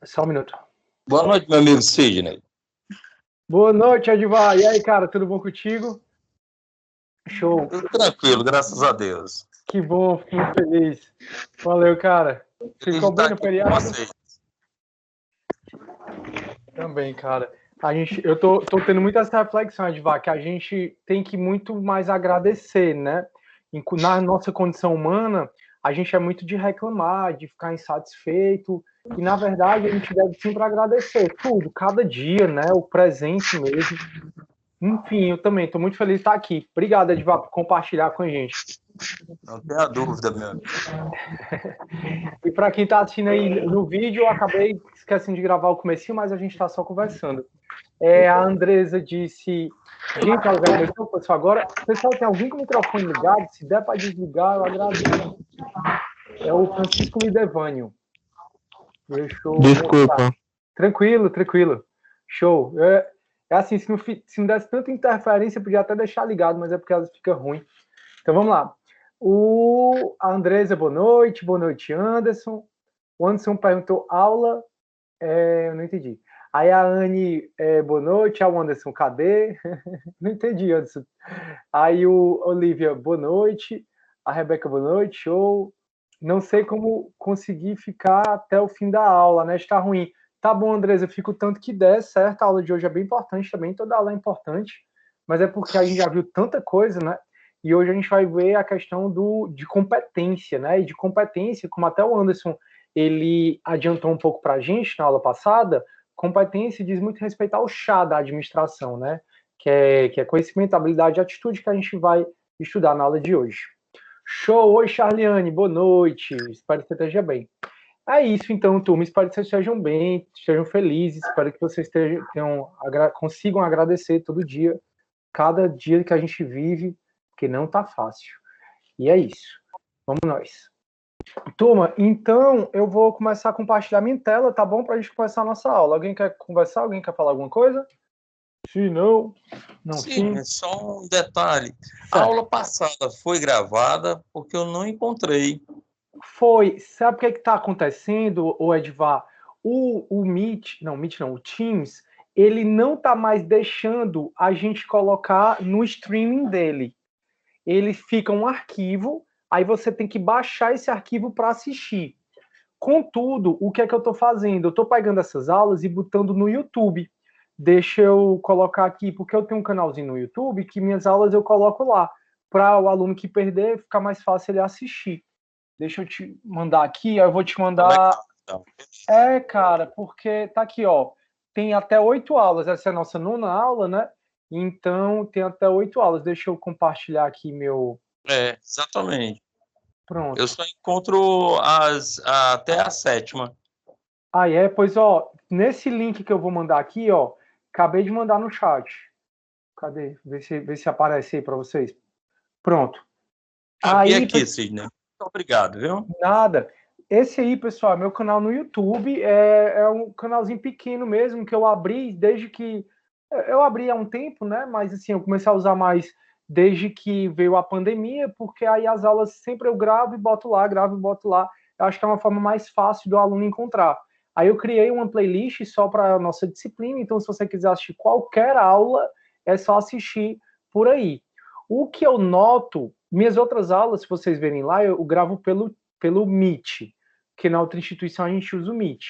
Só um minuto. Boa noite, meu amigo Sidney. Boa noite, Edivar. E aí, cara, tudo bom contigo? Show. Tudo tranquilo, graças a Deus. Que bom, fico muito feliz. Valeu, cara. Ficou bem no feriado? Também, cara. Eu tô tendo muitas reflexões, Edivar, que a gente tem que muito mais agradecer, né? Na nossa condição humana, a gente é muito de reclamar, de ficar insatisfeito, e na verdade a gente deve sempre agradecer tudo, cada dia, né? O presente mesmo. Enfim, eu também estou muito feliz de estar aqui. Obrigado, Edivar, por compartilhar com a gente. Não tenha dúvida, meu amigo. E para quem está assistindo aí no vídeo, eu acabei esquecendo de gravar o comecinho, mas a gente está só conversando. A Andresa disse... Gente, ela já começou, pessoal, agora. Pessoal, tem alguém com o microfone ligado? Se der para desligar, eu agradeço. É o Francisco Lidevânio. Desculpa. Mostrar. Tranquilo. Show. É assim, se não desse tanta interferência, podia até deixar ligado, mas é porque às vezes fica ruim. Então vamos lá. A Andresa, boa noite, Anderson. O Anderson perguntou aula, eu não entendi. Aí a Anne, boa noite. O Anderson, cadê? Não entendi, Anderson. Aí o Olivia, boa noite. A Rebeca, boa noite, show. Não sei como conseguir ficar até o fim da aula, né? Está ruim. Tá bom, Andresa, eu fico tanto que der, certo? A aula de hoje é bem importante também, toda aula é importante, mas é porque a gente já viu tanta coisa, né? E hoje a gente vai ver a questão de competência, né? E de competência, como até o Anderson, ele adiantou um pouco para a gente na aula passada, competência diz muito respeito ao chá da administração, né? Que é conhecimento, habilidade e atitude que a gente vai estudar na aula de hoje. Show! Oi, Charliane, boa noite. Espero que você esteja bem. É isso, então, turma. Espero que vocês estejam bem, estejam felizes. Espero que vocês consigam agradecer todo dia, cada dia que a gente vive, porque não tá fácil. E é isso. Vamos nós. Turma, então eu vou começar a compartilhar minha tela, tá bom? Para a gente começar a nossa aula. Alguém quer conversar? Alguém quer falar alguma coisa? Sim, não. Sim, é só um detalhe. Certo. A aula passada foi gravada porque eu não encontrei. Foi. Sabe o que está acontecendo, Edvar? O Meet, não, o Teams, ele não está mais deixando a gente colocar no streaming dele. Ele fica um arquivo, aí você tem que baixar esse arquivo para assistir. Contudo, o que é que eu estou fazendo? Eu estou pegando essas aulas e botando no YouTube. Deixa eu colocar aqui, porque eu tenho um canalzinho no YouTube que minhas aulas eu coloco lá, para o aluno que perder, ficar mais fácil ele assistir. Deixa eu te mandar aqui, eu vou te mandar... cara, porque tá aqui, ó. Tem até 8 aulas, essa é a nossa 9ª aula, né? Então, tem até 8 aulas. Deixa eu compartilhar aqui meu... Exatamente. Pronto. Eu só encontro até a 7ª. Pois, ó, nesse link que eu vou mandar aqui, ó, acabei de mandar no chat. Cadê? Vê se aparece aí para vocês. Pronto. Aí, aqui, Sidney. Muito obrigado, viu? Nada. Esse aí, pessoal, é meu canal no YouTube. É um canalzinho pequeno mesmo, que eu abri desde que... Eu abri há um tempo, né? Mas, assim, eu comecei a usar mais desde que veio a pandemia, porque aí as aulas sempre eu gravo e boto lá, Eu acho que é uma forma mais fácil do aluno encontrar. Aí eu criei uma playlist só para a nossa disciplina, então se você quiser assistir qualquer aula, é só assistir por aí. O que eu noto, minhas outras aulas, se vocês verem lá, eu gravo pelo Meet, que na outra instituição a gente usa o Meet.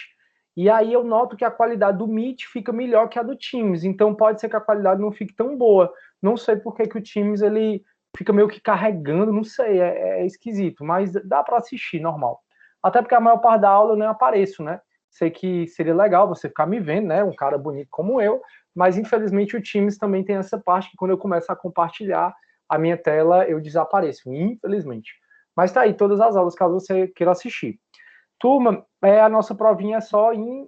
E aí eu noto que a qualidade do Meet fica melhor que a do Teams, então pode ser que a qualidade não fique tão boa. Não sei por que o Teams ele fica meio que carregando, não sei, é esquisito, mas dá para assistir, normal. Até porque a maior parte da aula eu nem apareço, né? Sei que seria legal você ficar me vendo, né? Um cara bonito como eu, mas infelizmente o Teams também tem essa parte que quando eu começo a compartilhar a minha tela, eu desapareço, infelizmente. Mas tá aí, todas as aulas, caso você queira assistir. Turma, a nossa provinha é só em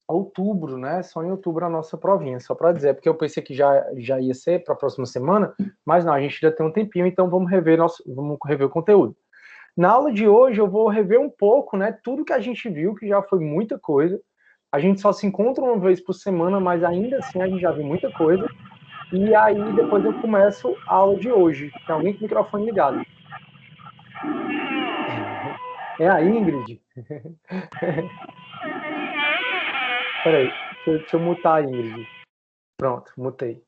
outubro, né? Só em outubro a nossa provinha, só para dizer, porque eu pensei que já ia ser para a próxima semana, mas não, a gente ainda tem um tempinho, então vamos rever o conteúdo. Na aula de hoje eu vou rever um pouco, né? Tudo que a gente viu, que já foi muita coisa. A gente só se encontra uma vez por semana, mas ainda assim a gente já viu muita coisa. E aí depois eu começo a aula de hoje. Tem alguém com o microfone ligado? É a Ingrid. Peraí, deixa eu mutar a Ingrid. Pronto, mutei.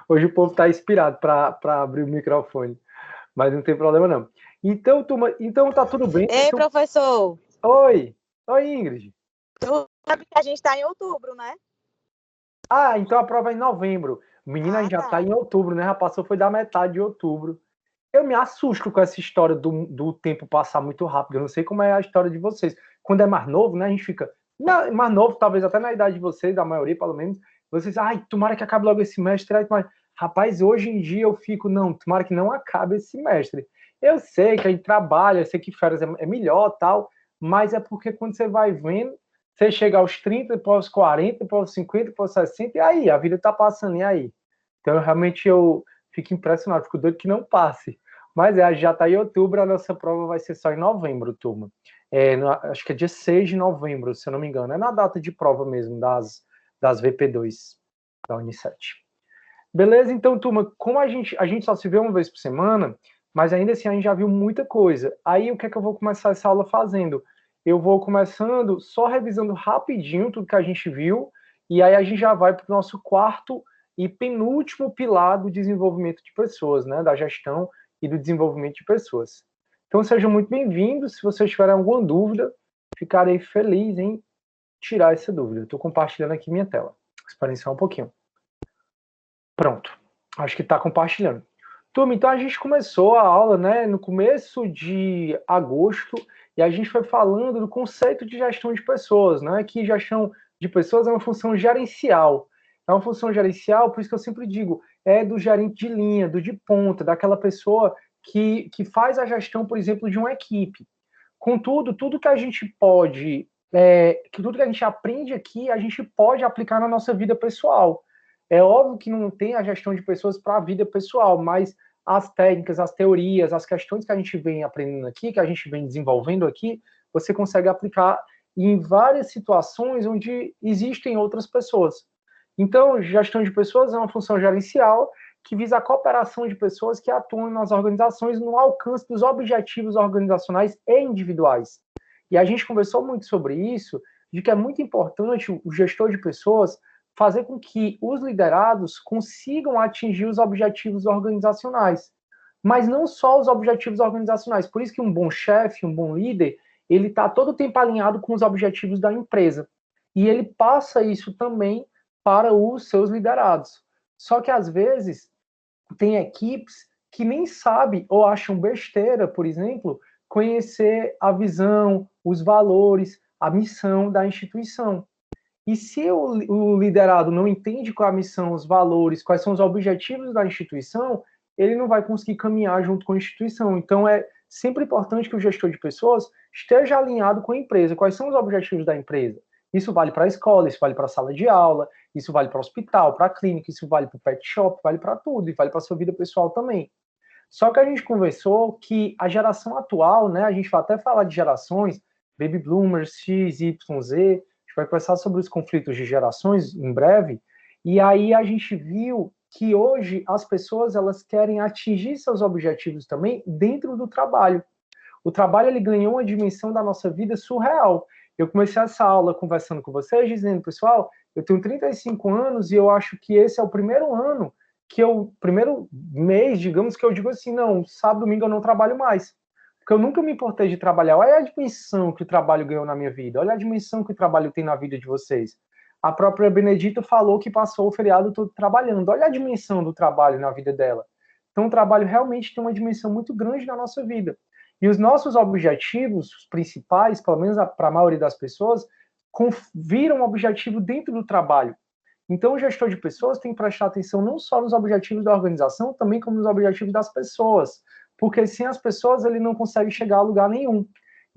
Hoje o povo está inspirado para abrir o microfone, mas não tem problema não. Então, turma, então tá tudo bem. Ei, professor. Oi, Ingrid. Tu sabe que a gente está em outubro, né? Ah, então a prova é em novembro. Menina, a gente já tá em outubro, né? Já passou, foi da metade de outubro. Eu me assusto com essa história do tempo passar muito rápido. Eu não sei como é a história de vocês. Quando é mais novo, né? A gente fica mais novo, talvez até na idade de vocês, da maioria, pelo menos. Vocês, ai, tomara que acabe logo esse semestre. Mas, rapaz, hoje em dia eu fico, não, tomara que não acabe esse semestre. Eu sei que a gente trabalha, eu sei que férias é melhor tal, mas é porque quando você vai vendo, você chega aos 30, depois aos 40, depois aos 50, depois aos 60, e aí, a vida tá passando, e aí? Então, realmente, eu fico impressionado, fico doido que não passe. Mas já está em outubro, a nossa prova vai ser só em novembro, turma. Acho que é dia 6 de novembro, se eu não me engano. É na data de prova mesmo, das VP2, da Unicef. Beleza? Então, turma, como a gente só se vê uma vez por semana, mas ainda assim a gente já viu muita coisa. Aí, o que é que eu vou começar essa aula fazendo? Eu vou começando só revisando rapidinho tudo que a gente viu, e aí a gente já vai para o nosso quarto e penúltimo pilar do desenvolvimento de pessoas, né? Da gestão e do desenvolvimento de pessoas. Então, sejam muito bem-vindos. Se vocês tiverem alguma dúvida, ficarei feliz em tirar essa dúvida. Estou compartilhando aqui minha tela. Esperem só um pouquinho. Pronto. Acho que está compartilhando. Turma, então a gente começou a aula, né, no começo de agosto, e a gente foi falando do conceito de gestão de pessoas, né, que gestão de pessoas é uma função gerencial. É uma função gerencial, por isso que eu sempre digo, é do gerente de linha, do de ponta, daquela pessoa que faz a gestão, por exemplo, de uma equipe. Contudo, tudo que a gente pode, tudo que a gente aprende aqui, a gente pode aplicar na nossa vida pessoal. É óbvio que não tem a gestão de pessoas para a vida pessoal, mas as técnicas, as teorias, as questões que a gente vem aprendendo aqui, que a gente vem desenvolvendo aqui, você consegue aplicar em várias situações onde existem outras pessoas. Então, gestão de pessoas é uma função gerencial que visa a cooperação de pessoas que atuam nas organizações no alcance dos objetivos organizacionais e individuais. E a gente conversou muito sobre isso, de que é muito importante o gestor de pessoas fazer com que os liderados consigam atingir os objetivos organizacionais. Mas não só os objetivos organizacionais. Por isso que um bom chefe, um bom líder, ele está todo o tempo alinhado com os objetivos da empresa. E ele passa isso também para os seus liderados. Só que, às vezes, tem equipes que nem sabem ou acham besteira, por exemplo, conhecer a visão, os valores, a missão da instituição. E se o liderado não entende qual é a missão, os valores, quais são os objetivos da instituição, ele não vai conseguir caminhar junto com a instituição. Então, é sempre importante que o gestor de pessoas esteja alinhado com a empresa. Quais são os objetivos da empresa? Isso vale para a escola, isso vale para a sala de aula, isso vale para o hospital, para a clínica, isso vale para o pet shop, vale para tudo, e vale para a sua vida pessoal também. Só que a gente conversou que a geração atual, né, a gente vai até falar de gerações, baby boomers, X, Y, Z, a gente vai conversar sobre os conflitos de gerações em breve, e aí a gente viu que hoje as pessoas elas querem atingir seus objetivos também dentro do trabalho. O trabalho ele ganhou uma dimensão da nossa vida surreal. Eu comecei essa aula conversando com vocês, dizendo, pessoal, eu tenho 35 anos e eu acho que esse é o primeiro ano primeiro mês, digamos, que eu digo assim, não, sábado, domingo eu não trabalho mais. Porque eu nunca me importei de trabalhar. Olha a dimensão que o trabalho ganhou na minha vida. Olha a dimensão que o trabalho tem na vida de vocês. A própria Benedita falou que passou o feriado todo trabalhando. Olha a dimensão do trabalho na vida dela. Então, o trabalho realmente tem uma dimensão muito grande na nossa vida. E os nossos objetivos principais, pelo menos para a maioria das pessoas, viram um objetivo dentro do trabalho. Então, o gestor de pessoas tem que prestar atenção não só nos objetivos da organização, também como nos objetivos das pessoas. Porque sem as pessoas, ele não consegue chegar a lugar nenhum.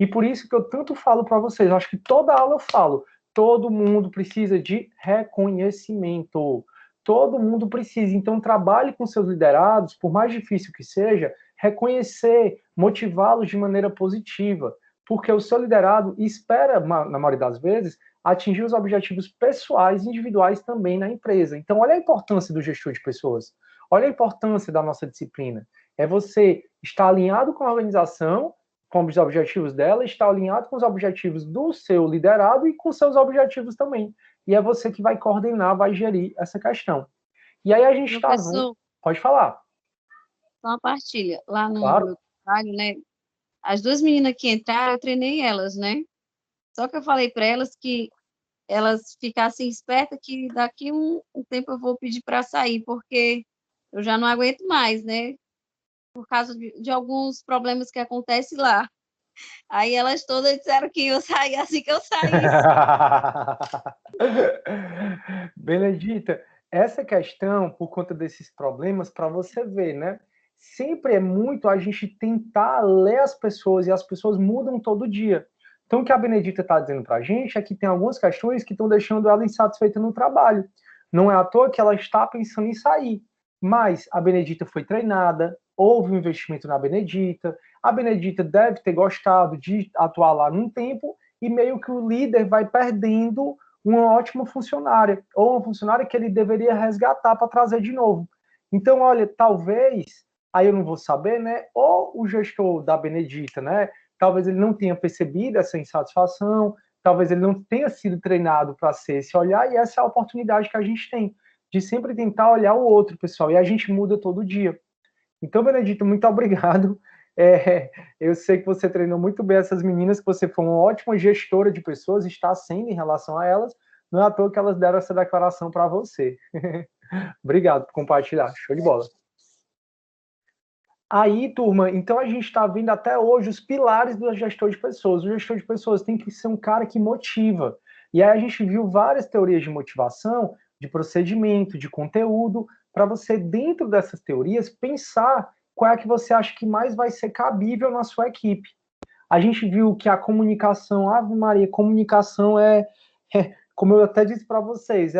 E por isso que eu tanto falo para vocês, eu acho que toda aula eu falo, todo mundo precisa de reconhecimento. Todo mundo precisa. Então, trabalhe com seus liderados, por mais difícil que seja, reconhecer, motivá-los de maneira positiva. Porque o seu liderado espera, na maioria das vezes, atingir os objetivos pessoais e individuais também na empresa. Então, olha a importância do gestor de pessoas. Olha a importância da nossa disciplina. É você estar alinhado com a organização com os objetivos dela, está alinhado com os objetivos do seu liderado e com seus objetivos também. E é você que vai coordenar, vai gerir essa questão. E aí a gente está... Pode falar. Só uma partilha. Lá no Claro. meu trabalho, né? As duas meninas que entraram, eu treinei elas, né? Só que eu falei para elas que elas ficassem espertas que daqui um tempo eu vou pedir para sair, porque eu já não aguento mais, né? Por causa de alguns problemas que acontecem lá. Aí elas todas disseram que eu saí assim que eu saísse. Benedita, essa questão, por conta desses problemas, para você ver, né? Sempre é muito a gente tentar ler as pessoas, e as pessoas mudam todo dia. Então, o que a Benedita está dizendo para a gente é que tem algumas questões que estão deixando ela insatisfeita no trabalho. Não é à toa que ela está pensando em sair. Mas a Benedita foi treinada, houve um investimento na Benedita, a Benedita deve ter gostado de atuar lá num tempo, e meio que o líder vai perdendo uma ótima funcionária, ou uma funcionária que ele deveria resgatar para trazer de novo. Então, olha, talvez, aí eu não vou saber, né, ou o gestor da Benedita, né, talvez ele não tenha percebido essa insatisfação, talvez ele não tenha sido treinado para ser esse olhar, e essa é a oportunidade que a gente tem, de sempre tentar olhar o outro, pessoal, e a gente muda todo dia. Então, Benedita, muito obrigado. Eu sei que você treinou muito bem essas meninas, que você foi uma ótima gestora de pessoas, está sendo em relação a elas. Não é à toa que elas deram essa declaração para você. Obrigado por compartilhar. Show de bola. Aí, turma, então a gente está vendo até hoje os pilares do gestor de pessoas. O gestor de pessoas tem que ser um cara que motiva. E aí a gente viu várias teorias de motivação, de procedimento, de conteúdo, para você, dentro dessas teorias, pensar qual é a que você acha que mais vai ser cabível na sua equipe. A gente viu que a comunicação, Ave Maria, comunicação como eu até disse para vocês,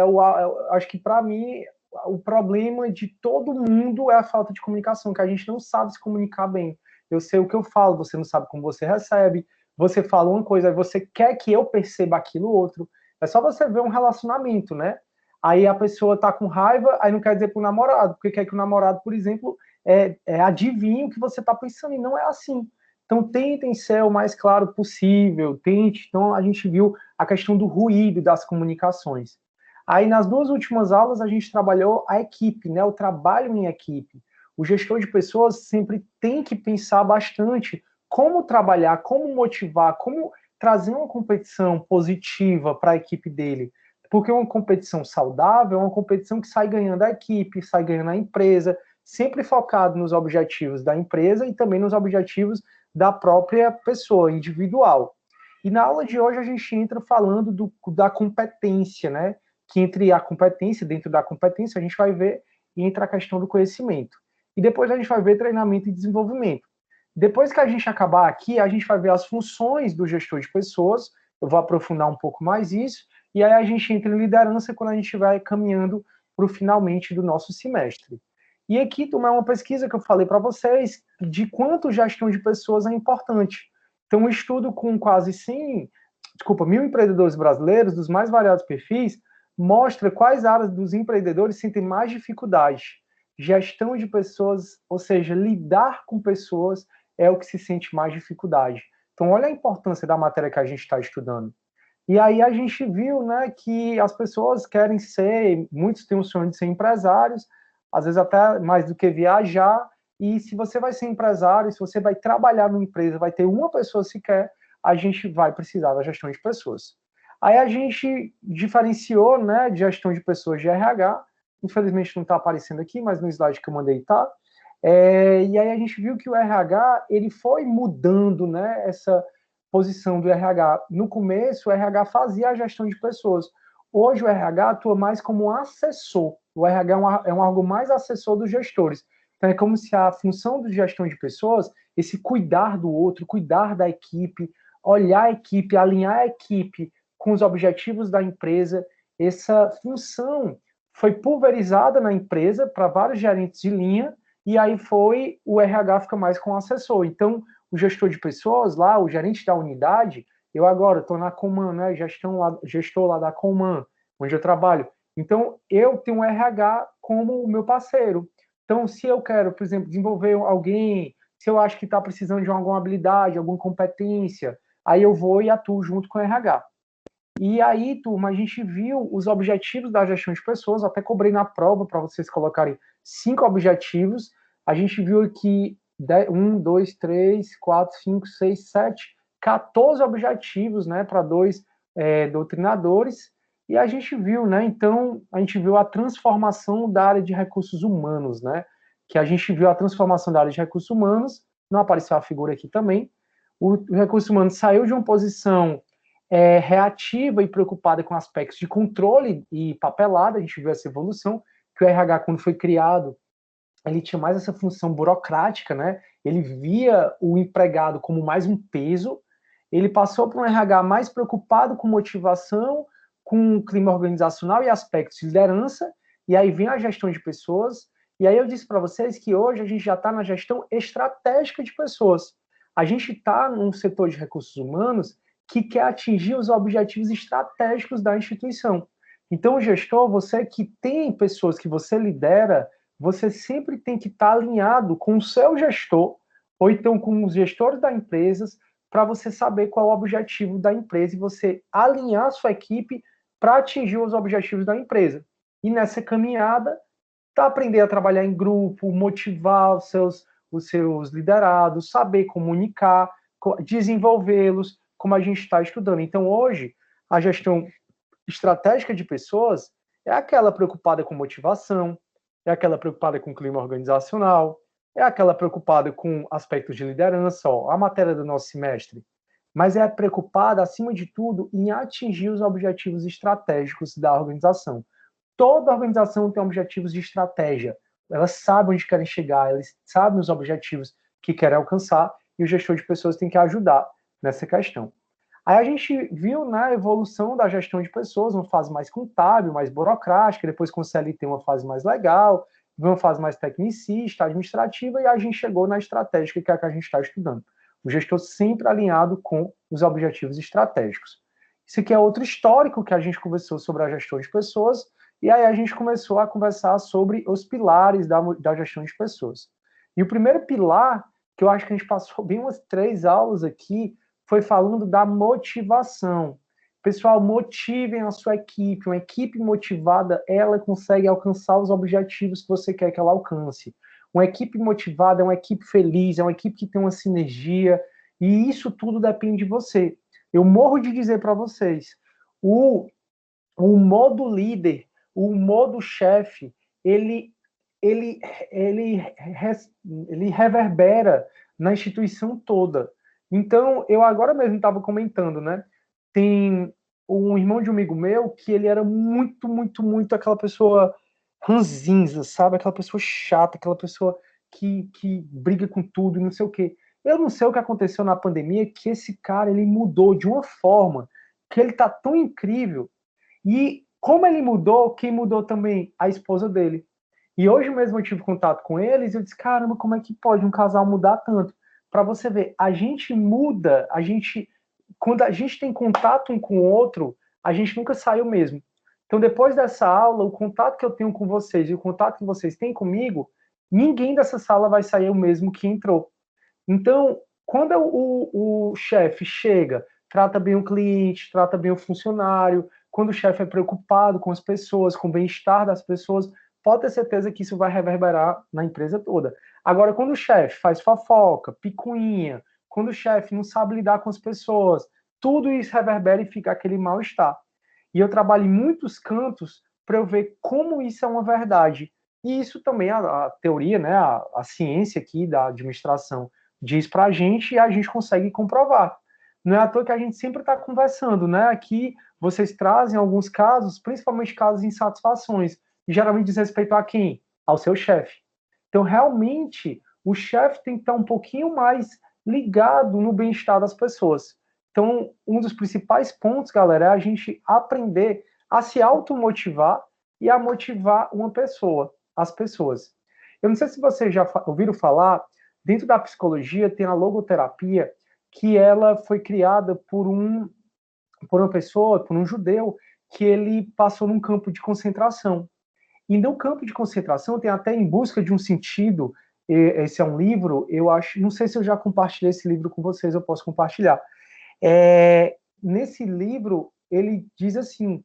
acho que para mim o problema de todo mundo é a falta de comunicação, que a gente não sabe se comunicar bem. Eu sei o que eu falo, você não sabe como você recebe, você fala uma coisa, você quer que eu perceba aquilo outro. É só você ver um relacionamento, né? Aí a pessoa tá com raiva, aí não quer dizer pro namorado, porque quer que o namorado, por exemplo, adivinhe o que você tá pensando, e não é assim. Então, tentem ser o mais claro possível, tente. Então, a gente viu a questão do ruído das comunicações. Aí, nas duas últimas aulas, a gente trabalhou a equipe, né, o trabalho em equipe. O gestor de pessoas sempre tem que pensar bastante como trabalhar, como motivar, como trazer uma competição positiva para a equipe dele. Porque uma competição saudável é uma competição que sai ganhando a equipe, sai ganhando a empresa, sempre focado nos objetivos da empresa e também nos objetivos da própria pessoa, individual. E na aula de hoje a gente entra falando da competência, né? Que entre a competência, dentro da competência, a gente vai ver e entra a questão do conhecimento. E depois a gente vai ver treinamento e desenvolvimento. Depois que a gente acabar aqui, a gente vai ver as funções do gestor de pessoas, eu vou aprofundar um pouco mais isso, e aí a gente entra em liderança quando a gente vai caminhando para o finalmente do nosso semestre. E aqui, turma, é uma pesquisa que eu falei para vocês de quanto gestão de pessoas é importante. Então, um estudo com quase 1.000 empreendedores brasileiros, dos mais variados perfis, mostra quais áreas dos empreendedores sentem mais dificuldade. Gestão de pessoas, ou seja, lidar com pessoas é o que se sente mais dificuldade. Então, olha a importância da matéria que a gente está estudando. E aí a gente viu, né, que as pessoas querem ser, muitos têm o sonho de ser empresários, às vezes até mais do que viajar, e se você vai ser empresário, se você vai trabalhar numa empresa, vai ter uma pessoa sequer, a gente vai precisar da gestão de pessoas. Aí a gente diferenciou, né, de gestão de pessoas de RH, infelizmente não está aparecendo aqui, mas no slide que eu mandei tá, e aí a gente viu que o RH, ele foi mudando, né, essa posição do RH. No começo, o RH fazia a gestão de pessoas. Hoje o RH atua mais como um assessor. O RH é um órgão mais assessor dos gestores. Então é como se a função de gestão de pessoas, esse cuidar do outro, cuidar da equipe, olhar a equipe, alinhar a equipe com os objetivos da empresa, essa função foi pulverizada na empresa para vários gerentes de linha, e aí o RH fica mais com o assessor. Então, o gestor de pessoas lá, o gerente da unidade, eu agora estou na Coman, né, gestor lá da Coman, onde eu trabalho. Então, eu tenho um RH como o meu parceiro. Então, se eu quero, por exemplo, desenvolver alguém Se eu acho que está precisando de alguma habilidade, alguma competência, aí eu vou e atuo junto com o RH. E aí, turma, a gente viu os objetivos da gestão de pessoas, até cobrei na prova para vocês colocarem 5 objetivos. A gente viu aqui 1, 2, 3, 4, 5, 6, 7, 14 objetivos, né, para 2 doutrinadores. E a gente viu, né, então, a gente viu a transformação da área de recursos humanos, né, que a gente viu a transformação da área de recursos humanos, não apareceu a figura aqui também. O recurso humano saiu de uma posição reativa e preocupada com aspectos de controle e papelada, a gente viu essa evolução, que o RH, quando foi criado, ele tinha mais essa função burocrática, né? Ele via o empregado como mais um peso, ele passou para um RH mais preocupado com motivação, com clima organizacional e aspectos de liderança, e aí vem a gestão de pessoas, e aí eu disse para vocês que hoje a gente já está na gestão estratégica de pessoas. A gente está num setor de recursos humanos que quer atingir os objetivos estratégicos da instituição. Então, o gestor, você que tem pessoas que você lidera, você sempre tem que estar alinhado com o seu gestor, ou então com os gestores da empresa, para você saber qual é o objetivo da empresa e você alinhar a sua equipe para atingir os objetivos da empresa. E nessa caminhada, aprender a trabalhar em grupo, motivar os seus liderados, saber comunicar, desenvolvê-los, como a gente está estudando. Então, hoje, a gestão estratégica de pessoas é aquela preocupada com motivação, é aquela preocupada com clima organizacional, é aquela preocupada com aspectos de liderança, ó, a matéria do nosso semestre, mas é preocupada, acima de tudo, em atingir os objetivos estratégicos da organização. Toda organização tem objetivos de estratégia. Elas sabem onde querem chegar, elas sabem os objetivos que querem alcançar, e o gestor de pessoas tem que ajudar nessa questão. Aí a gente viu, né, a evolução da gestão de pessoas, uma fase mais contábil, mais burocrática, depois com o CLT uma fase mais legal, uma fase mais tecnicista, administrativa, e a gente chegou na estratégica, que é a que a gente está estudando. O gestor sempre alinhado com os objetivos estratégicos. Isso aqui é outro histórico que a gente conversou sobre a gestão de pessoas, e aí a gente começou a conversar sobre os pilares da gestão de pessoas. E o primeiro pilar, que eu acho que a gente passou bem umas 3 aulas aqui, foi falando da motivação. Pessoal, motivem a sua equipe. Uma equipe motivada, ela consegue alcançar os objetivos que você quer que ela alcance. Uma equipe motivada é uma equipe feliz, é uma equipe que tem uma sinergia, e isso tudo depende de você. Eu morro de dizer para vocês, o modo líder, o modo chefe, ele reverbera na instituição toda. Então, eu agora mesmo estava comentando, né? Tem um irmão de um amigo meu que ele era muito aquela pessoa ranzinza, sabe? Aquela pessoa chata, aquela pessoa que briga com tudo e não sei o quê. Eu não sei o que aconteceu na pandemia, que esse cara, ele mudou de uma forma que ele tá tão incrível. E como ele mudou, quem mudou também? A esposa dele. E hoje mesmo eu tive contato com eles e eu disse, caramba, como é que pode um casal mudar tanto? Para você ver, a gente muda, quando a gente tem contato um com o outro, a gente nunca sai o mesmo. Então, depois dessa aula, o contato que eu tenho com vocês e o contato que vocês têm comigo, ninguém dessa sala vai sair o mesmo que entrou. Então, quando o chefe chega, trata bem o cliente, trata bem o funcionário, quando o chefe é preocupado com as pessoas, com o bem-estar das pessoas, pode ter certeza que isso vai reverberar na empresa toda. Agora, quando o chefe faz fofoca, picuinha, quando o chefe não sabe lidar com as pessoas, tudo isso reverbera e fica aquele mal-estar. E eu trabalho em muitos cantos para eu ver como isso é uma verdade. E isso também, a teoria, né, a ciência aqui da administração diz para a gente e a gente consegue comprovar. Não é à toa que a gente sempre está conversando, né? Aqui vocês trazem alguns casos, principalmente casos de insatisfações, e geralmente diz respeito a quem? Ao seu chefe. Então, realmente, o chefe tem que estar um pouquinho mais ligado no bem-estar das pessoas. Então, um dos principais pontos, galera, é a gente aprender a se automotivar e a motivar uma pessoa, as pessoas. Eu não sei se vocês já ouviram falar, dentro da psicologia tem a logoterapia, que ela foi criada por uma pessoa, por um judeu, que ele passou num campo de concentração. E no campo de concentração tem até em busca de um sentido, esse é um livro, eu acho, não sei se eu já compartilhei esse livro com vocês, eu posso compartilhar. Nesse livro, ele diz assim,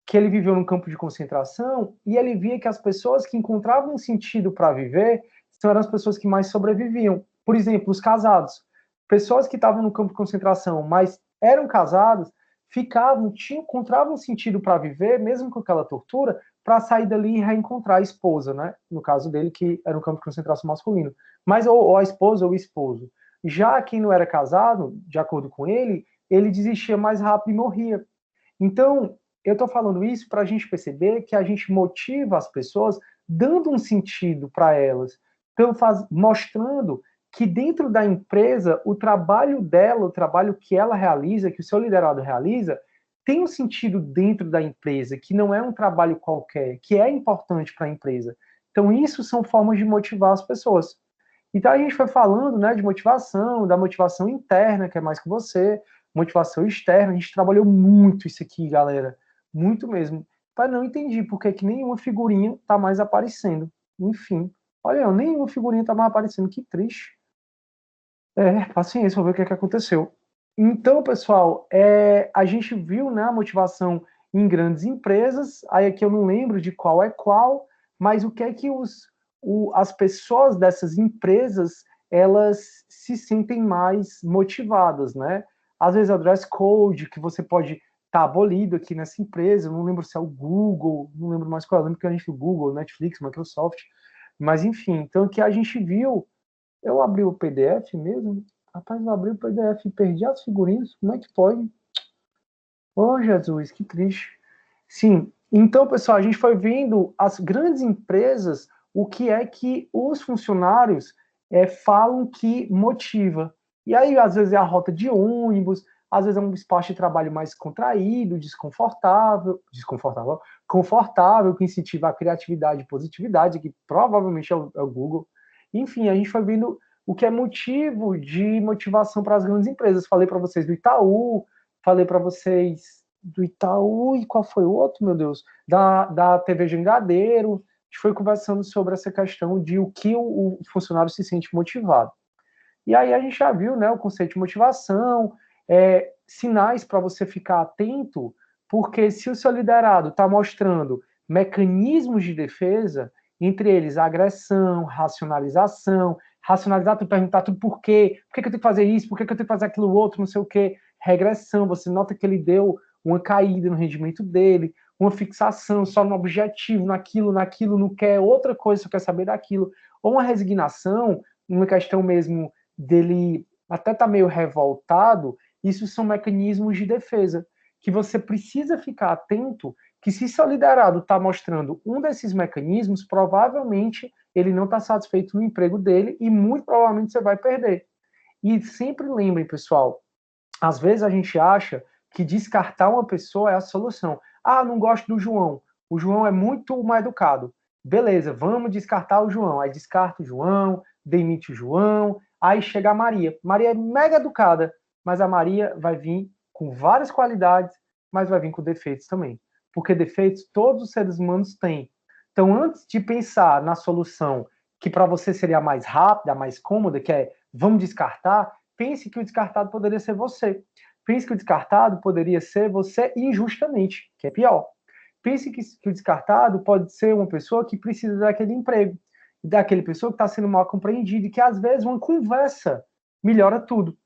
que ele viveu num campo de concentração e ele via que as pessoas que encontravam um sentido para viver eram as pessoas que mais sobreviviam. Por exemplo, os casados. Pessoas que estavam no campo de concentração, mas eram casados, encontravam um sentido para viver, mesmo com aquela tortura, para sair dali e reencontrar a esposa, né? No caso dele, que era um campo de concentração masculino. Mas ou a esposa ou o esposo. Já quem não era casado, de acordo com ele desistia mais rápido e morria. Então, eu estou falando isso para a gente perceber que a gente motiva as pessoas dando um sentido para elas. Então, mostrando que dentro da empresa, o trabalho dela, o trabalho que ela realiza, que o seu liderado realiza, tem um sentido dentro da empresa, que não é um trabalho qualquer, que é importante para a empresa. Então, isso são formas de motivar as pessoas. Então, a gente foi falando, né, de motivação, da motivação interna, que é mais que você, motivação externa. A gente trabalhou muito isso aqui, galera. Muito mesmo. Mas não entendi porque que nenhuma figurinha está mais aparecendo. Enfim. Olha, nenhuma figurinha está mais aparecendo. Que triste. Paciência, vou ver o que aconteceu. Então, pessoal, a gente viu, né, a motivação em grandes empresas. Aí aqui eu não lembro de qual é qual, mas o que é que as pessoas dessas empresas, elas se sentem mais motivadas, né? Às vezes é o dress code, que você pode estar abolido aqui nessa empresa, eu não lembro se é o Google, não lembro mais qual, eu lembro que a gente viu Google, Netflix, Microsoft, mas enfim, então o que a gente viu, eu abri o PDF mesmo, rapaz, eu abri o PDF e perdi as figurinhas, como é que pode? Oh, Jesus, que triste. Sim, então, pessoal, a gente foi vendo as grandes empresas, o que é que os funcionários falam que motiva. E aí, às vezes, é a rota de ônibus, às vezes é um espaço de trabalho mais contraído, confortável, que incentiva a criatividade e positividade, que provavelmente é o Google. Enfim, a gente foi vendo o que é motivo de motivação para as grandes empresas. Falei para vocês do Itaú, falei para vocês do Itaú, e qual foi o outro, meu Deus? Da TV Jangadeiro. A gente foi conversando sobre essa questão de o que o funcionário se sente motivado. E aí a gente já viu, né, o conceito de motivação, sinais para você ficar atento, porque se o seu liderado está mostrando mecanismos de defesa, entre eles agressão, racionalização, racionalizar, tu perguntar tudo por quê, por que eu tenho que fazer isso, por que eu tenho que fazer aquilo outro, não sei o quê, regressão, você nota que ele deu uma caída no rendimento dele, uma fixação só no objetivo, naquilo, não quer outra coisa, só quer saber daquilo, ou uma resignação, uma questão mesmo dele até tá meio revoltado, isso são mecanismos de defesa, que você precisa ficar atento, que se seu liderado está mostrando um desses mecanismos, provavelmente ele não está satisfeito no emprego dele e muito provavelmente você vai perder. E sempre lembrem, pessoal, às vezes a gente acha que descartar uma pessoa é a solução. Ah, não gosto do João. O João é muito mal educado. Beleza, vamos descartar o João. Aí descarta o João, demite o João, aí chega a Maria. Maria é mega educada, mas a Maria vai vir com várias qualidades, mas vai vir com defeitos também. Porque defeitos todos os seres humanos têm. Então, antes de pensar na solução que para você seria a mais rápida, a mais cômoda, que é vamos descartar, pense que o descartado poderia ser você. Pense que o descartado poderia ser você injustamente, que é pior. Pense que o descartado pode ser uma pessoa que precisa daquele emprego, daquele pessoa que está sendo mal compreendida e que, às vezes, uma conversa melhora tudo.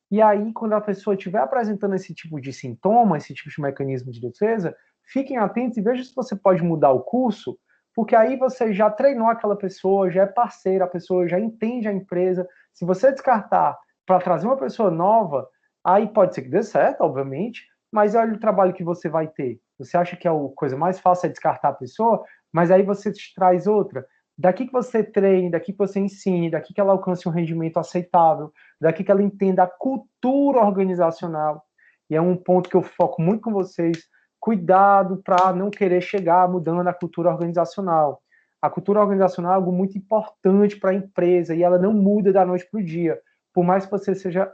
E aí, quando a pessoa estiver apresentando esse tipo de sintoma, esse tipo de mecanismo de defesa, fiquem atentos e vejam se você pode mudar o curso, porque aí você já treinou aquela pessoa, já é parceira, a pessoa já entende a empresa. Se você descartar para trazer uma pessoa nova, aí pode ser que dê certo, obviamente, mas olha o trabalho que você vai ter. Você acha que a coisa mais fácil é descartar a pessoa, mas aí você traz outra. Daqui que você treine, daqui que você ensine, daqui que ela alcance um rendimento aceitável, daqui que ela entenda a cultura organizacional. E é um ponto que eu foco muito com vocês. Cuidado para não querer chegar mudando a cultura organizacional. A cultura organizacional é algo muito importante para a empresa e ela não muda da noite para o dia. Por mais que você seja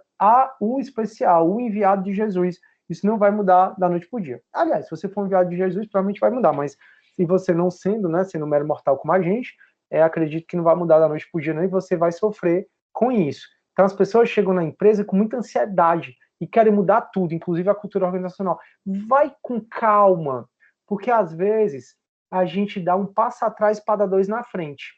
o especial, o enviado de Jesus, isso não vai mudar da noite para o dia. Aliás, se você for enviado de Jesus, provavelmente vai mudar, mas se você não sendo, né, sendo um mero mortal como a gente, acredito que não vai mudar da noite para o dia, não, e você vai sofrer com isso. Então, as pessoas chegam na empresa com muita ansiedade e querem mudar tudo, inclusive a cultura organizacional. Vai com calma, porque às vezes a gente dá um passo atrás para dar dois na frente.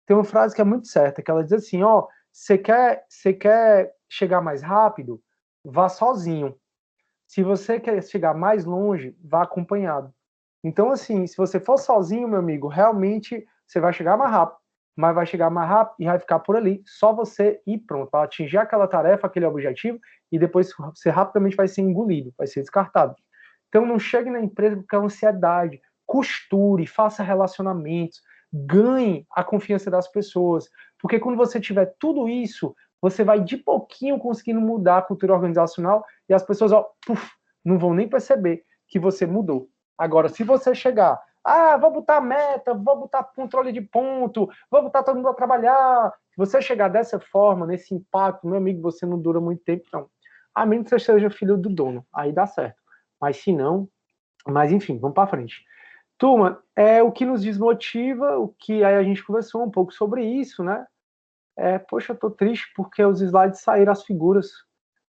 Tem uma frase que é muito certa, que ela diz assim, ó, você quer chegar mais rápido? Vá sozinho. Se você quer chegar mais longe, vá acompanhado. Então, assim, se você for sozinho, meu amigo, realmente você vai chegar mais rápido, mas vai chegar mais rápido e vai ficar por ali, só você ir pronto, para atingir aquela tarefa, aquele objetivo, e depois você rapidamente vai ser engolido, vai ser descartado. Então, não chegue na empresa com aquela ansiedade, costure, faça relacionamentos, ganhe a confiança das pessoas, porque quando você tiver tudo isso, você vai de pouquinho conseguindo mudar a cultura organizacional e as pessoas, ó, não vão nem perceber que você mudou. Agora, se você chegar, vou botar meta, vou botar controle de ponto, vou botar todo mundo a trabalhar, se você chegar dessa forma, nesse impacto, meu amigo, você não dura muito tempo, não. A menos que você seja filho do dono, aí dá certo. Mas se não, mas enfim, vamos para frente. Turma, o que nos desmotiva, o que aí a gente conversou um pouco sobre isso, né? Poxa, eu tô triste porque os slides saíram as figuras.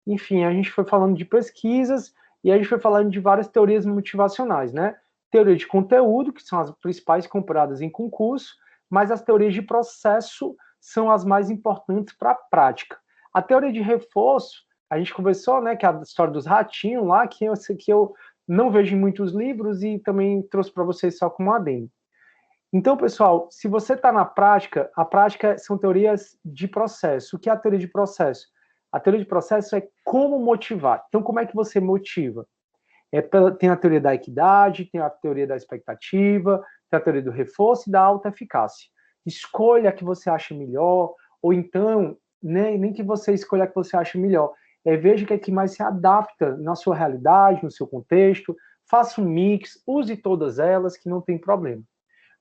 Enfim, a gente foi falando de pesquisas e a gente foi falando de várias teorias motivacionais, né? Teoria de conteúdo, que são as principais compradas em concurso, mas as teorias de processo são as mais importantes para a prática. A teoria de reforço, a gente conversou, né, que é a história dos ratinhos lá, que eu não vejo em muitos livros e também trouxe para vocês só como adendo. Então, pessoal, se você está na prática, a prática são teorias de processo. O que é a teoria de processo? A teoria de processo é como motivar. Então, como é que você motiva? Tem a teoria da equidade, tem a teoria da expectativa, tem a teoria do reforço e da alta eficácia. Escolha a que você acha melhor, ou então, nem que você escolha a que você acha melhor. Veja o que é que mais se adapta na sua realidade, no seu contexto, faça um mix, use todas elas, que não tem problema.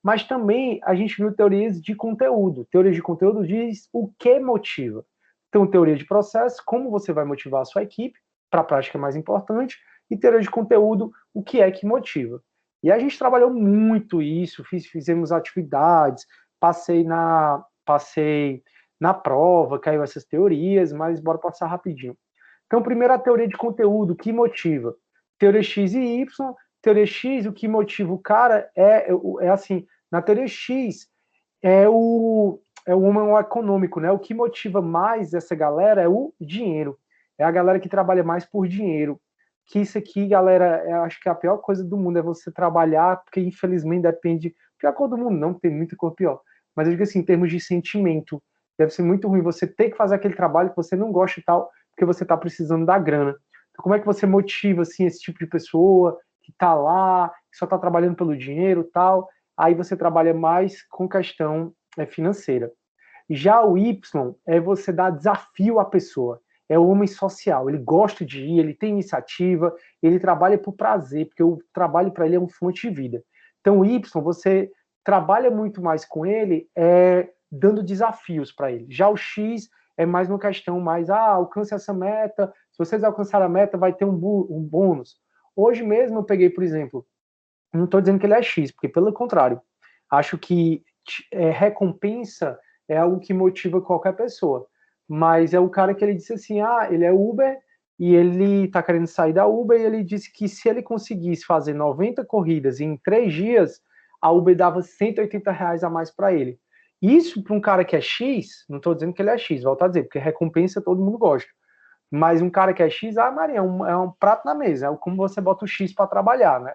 Mas também a gente viu teorias de conteúdo. Teorias de conteúdo diz o que motiva. Então, teoria de processo, como você vai motivar a sua equipe, para a prática mais importante, e teoria de conteúdo, o que é que motiva. E a gente trabalhou muito isso, fizemos atividades, passei na prova, caiu essas teorias, mas bora passar rapidinho. Então, primeiro a teoria de conteúdo, o que motiva. Teoria X e Y, teoria X, o que motiva o cara é assim, na teoria X, é o homem econômico, né? O que motiva mais essa galera é o dinheiro. É a galera que trabalha mais por dinheiro. Que isso aqui, galera, eu acho que a pior coisa do mundo é você trabalhar, porque infelizmente depende. Pior coisa do mundo, não, tem muita coisa pior. Mas eu digo assim, em termos de sentimento, deve ser muito ruim você ter que fazer aquele trabalho que você não gosta e tal, porque você está precisando da grana. Então, como é que você motiva assim, esse tipo de pessoa que está lá, que só está trabalhando pelo dinheiro e tal? Aí você trabalha mais com questão financeira. Já o Y é você dar desafio à pessoa. É o homem social, ele gosta de ir, ele tem iniciativa, ele trabalha por prazer, porque o trabalho para ele é uma fonte de vida. Então o Y, você trabalha muito mais com ele, dando desafios para ele. Já o X é mais uma questão mais, alcance essa meta, se vocês alcançarem a meta, vai ter um bônus. Hoje mesmo eu peguei, por exemplo, não estou dizendo que ele é X, porque pelo contrário, acho que recompensa é algo que motiva qualquer pessoa. Mas é o cara que ele disse assim, ele é Uber, e ele está querendo sair da Uber, e ele disse que se ele conseguisse fazer 90 corridas em 3 dias, a Uber dava R$ 180 a mais para ele. Isso para um cara que é X, não estou dizendo que ele é X, volto a dizer, porque recompensa todo mundo gosta. Mas um cara que é X, Maria, é um prato na mesa, é como você bota o X para trabalhar, né?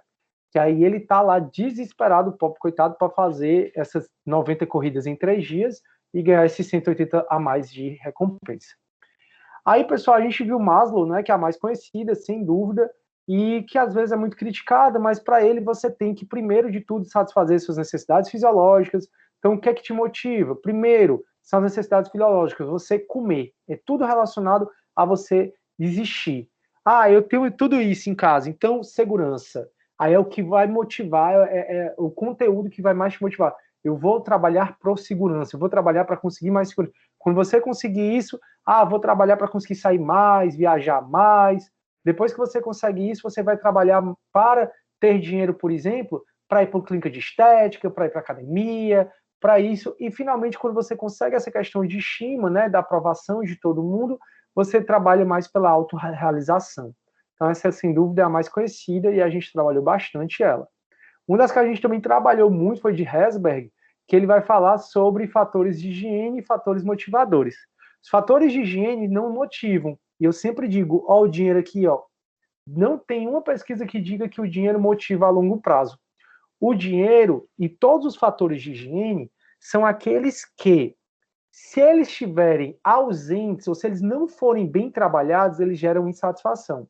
Que aí ele tá lá desesperado, o pobre coitado, para fazer essas 90 corridas em 3 dias e ganhar esses 180 a mais de recompensa. Aí, pessoal, a gente viu Maslow, né, que é a mais conhecida, sem dúvida, e que às vezes é muito criticada, mas para ele você tem que, primeiro de tudo, satisfazer suas necessidades fisiológicas. Então, o que é que te motiva? Primeiro, são as necessidades fisiológicas, você comer. É tudo relacionado a você existir. Eu tenho tudo isso em casa, então, segurança. Aí é o que vai motivar, é o conteúdo que vai mais te motivar. Eu vou trabalhar para segurança, eu vou trabalhar para conseguir mais segurança. Quando você conseguir isso, vou trabalhar para conseguir sair mais, viajar mais. Depois que você consegue isso, você vai trabalhar para ter dinheiro, por exemplo, para ir para uma clínica de estética, para ir para academia, para isso. E, finalmente, quando você consegue essa questão de estima, né, da aprovação de todo mundo, você trabalha mais pela autorrealização. Então, essa, sem dúvida, é a mais conhecida e a gente trabalhou bastante ela. Uma das que a gente também trabalhou muito foi de Herzberg, que ele vai falar sobre fatores de higiene e fatores motivadores. Os fatores de higiene não motivam. E eu sempre digo, ó, o dinheiro aqui, ó, não tem uma pesquisa que diga que o dinheiro motiva a longo prazo. O dinheiro e todos os fatores de higiene são aqueles que, se eles estiverem ausentes ou se eles não forem bem trabalhados, eles geram insatisfação.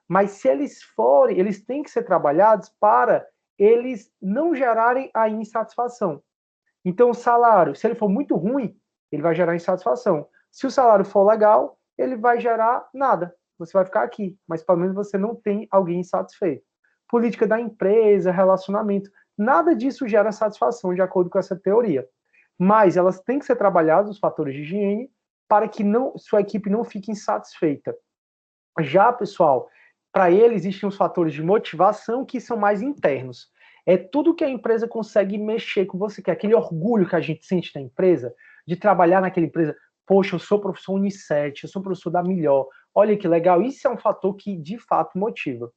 Mas se eles forem, eles têm que ser trabalhados para eles não gerarem a insatisfação. Então, o salário, se ele for muito ruim, ele vai gerar insatisfação. Se o salário for legal, ele vai gerar nada. Você vai ficar aqui, mas pelo menos você não tem alguém insatisfeito. Política da empresa, relacionamento, nada disso gera satisfação, de acordo com essa teoria. Mas elas têm que ser trabalhadas, os fatores de higiene, para que sua equipe não fique insatisfeita. Já, pessoal, para ele existem os fatores de motivação que são mais internos. É tudo que a empresa consegue mexer com você, que é aquele orgulho que a gente sente na empresa, de trabalhar naquela empresa. Poxa, eu sou professor Unicef, eu sou professor da Melhor. Olha que legal, isso é um fator que de fato motiva.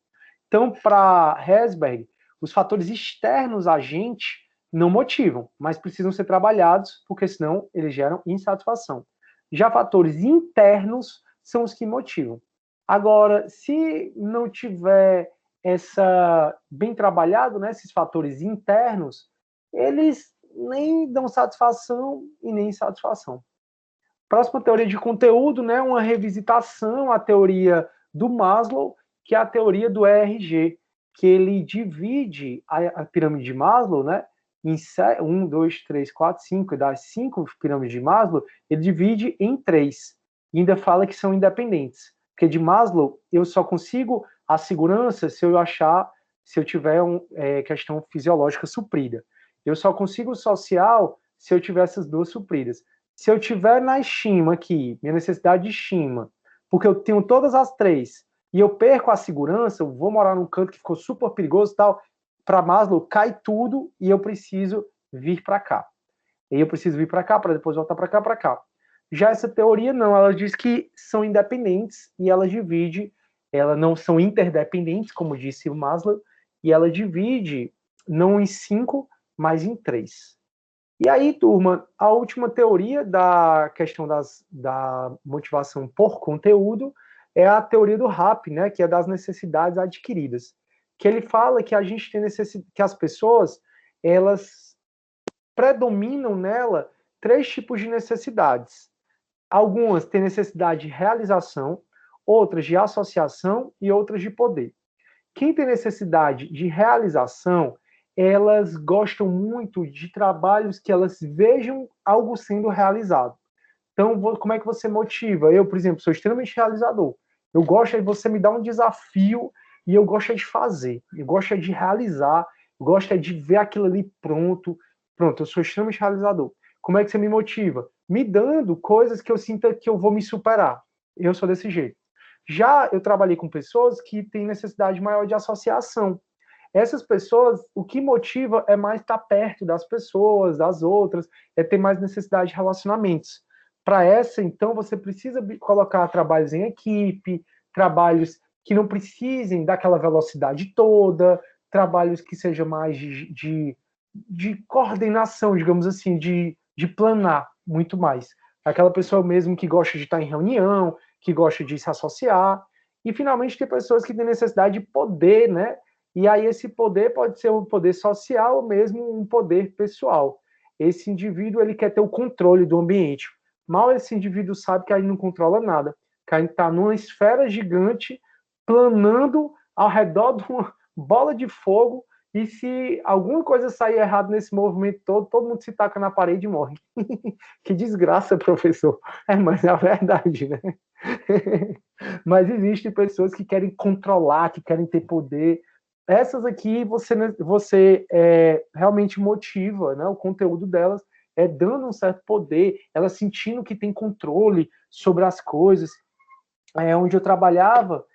Então, para Herzberg, os fatores externos a gente não motivam, mas precisam ser trabalhados, porque senão eles geram insatisfação. Já fatores internos são os que motivam. Agora, se não tiver essa bem trabalhado, né, esses fatores internos, eles nem dão satisfação e nem insatisfação. Próxima teoria de conteúdo, né, uma revisitação à teoria do Maslow, que é a teoria do ERG, que ele divide a pirâmide de Maslow, né, em 1, 2, 3, 4, 5, e das 5 pirâmides de Maslow, ele divide em 3. E ainda fala que são independentes. Porque de Maslow, eu só consigo a segurança se eu tiver uma questão fisiológica suprida. Eu só consigo o social se eu tiver essas duas supridas. Se eu tiver na estima aqui, minha necessidade de estima, porque eu tenho todas as 3, e eu perco a segurança, eu vou morar num canto que ficou super perigoso e tal, para Maslow cai tudo e eu preciso vir para cá. E eu preciso vir para cá para depois voltar para cá, para cá. Já essa teoria não, ela diz que são independentes e ela divide, elas não são interdependentes, como disse o Maslow, e ela divide não em 5, mas em 3. E aí, turma, a última teoria da questão da motivação por conteúdo é a teoria do RAP, né, que é das necessidades adquiridas, que ele fala que a gente tem que as pessoas, elas predominam nela 3 tipos de necessidades. Algumas têm necessidade de realização, outras de associação e outras de poder. Quem tem necessidade de realização, elas gostam muito de trabalhos que elas vejam algo sendo realizado. Então, como é que você motiva? Eu, por exemplo, sou extremamente realizador. Eu gosto de você me dar um desafio e eu gosto de fazer. Eu gosto de realizar, eu gosto de ver aquilo ali pronto. Pronto, eu sou extremamente realizador. Como é que você me motiva? Me dando coisas que eu sinta que eu vou me superar. Eu sou desse jeito. Já eu trabalhei com pessoas que têm necessidade maior de associação. Essas pessoas, o que motiva é mais estar perto das pessoas, das outras, é ter mais necessidade de relacionamentos. Para essa, então, você precisa colocar trabalhos em equipe, trabalhos que não precisem daquela velocidade toda, trabalhos que sejam mais de coordenação, digamos assim, de planar muito mais. Aquela pessoa mesmo que gosta de estar em reunião, que gosta de se associar. E, finalmente, tem pessoas que têm necessidade de poder, né? E aí esse poder pode ser um poder social ou mesmo um poder pessoal. Esse indivíduo, ele quer ter o controle do ambiente. Mal esse indivíduo sabe que a gente não controla nada, que a gente está numa esfera gigante, planando ao redor de uma bola de fogo, e se alguma coisa sair errado nesse movimento todo mundo se taca na parede e morre. Que desgraça, professor. Mas é a verdade, né? Mas existem pessoas que querem controlar, que querem ter poder. Essas aqui você realmente motiva, né? O conteúdo delas é dando um certo poder, elas sentindo que tem controle sobre as coisas. Onde eu trabalhava,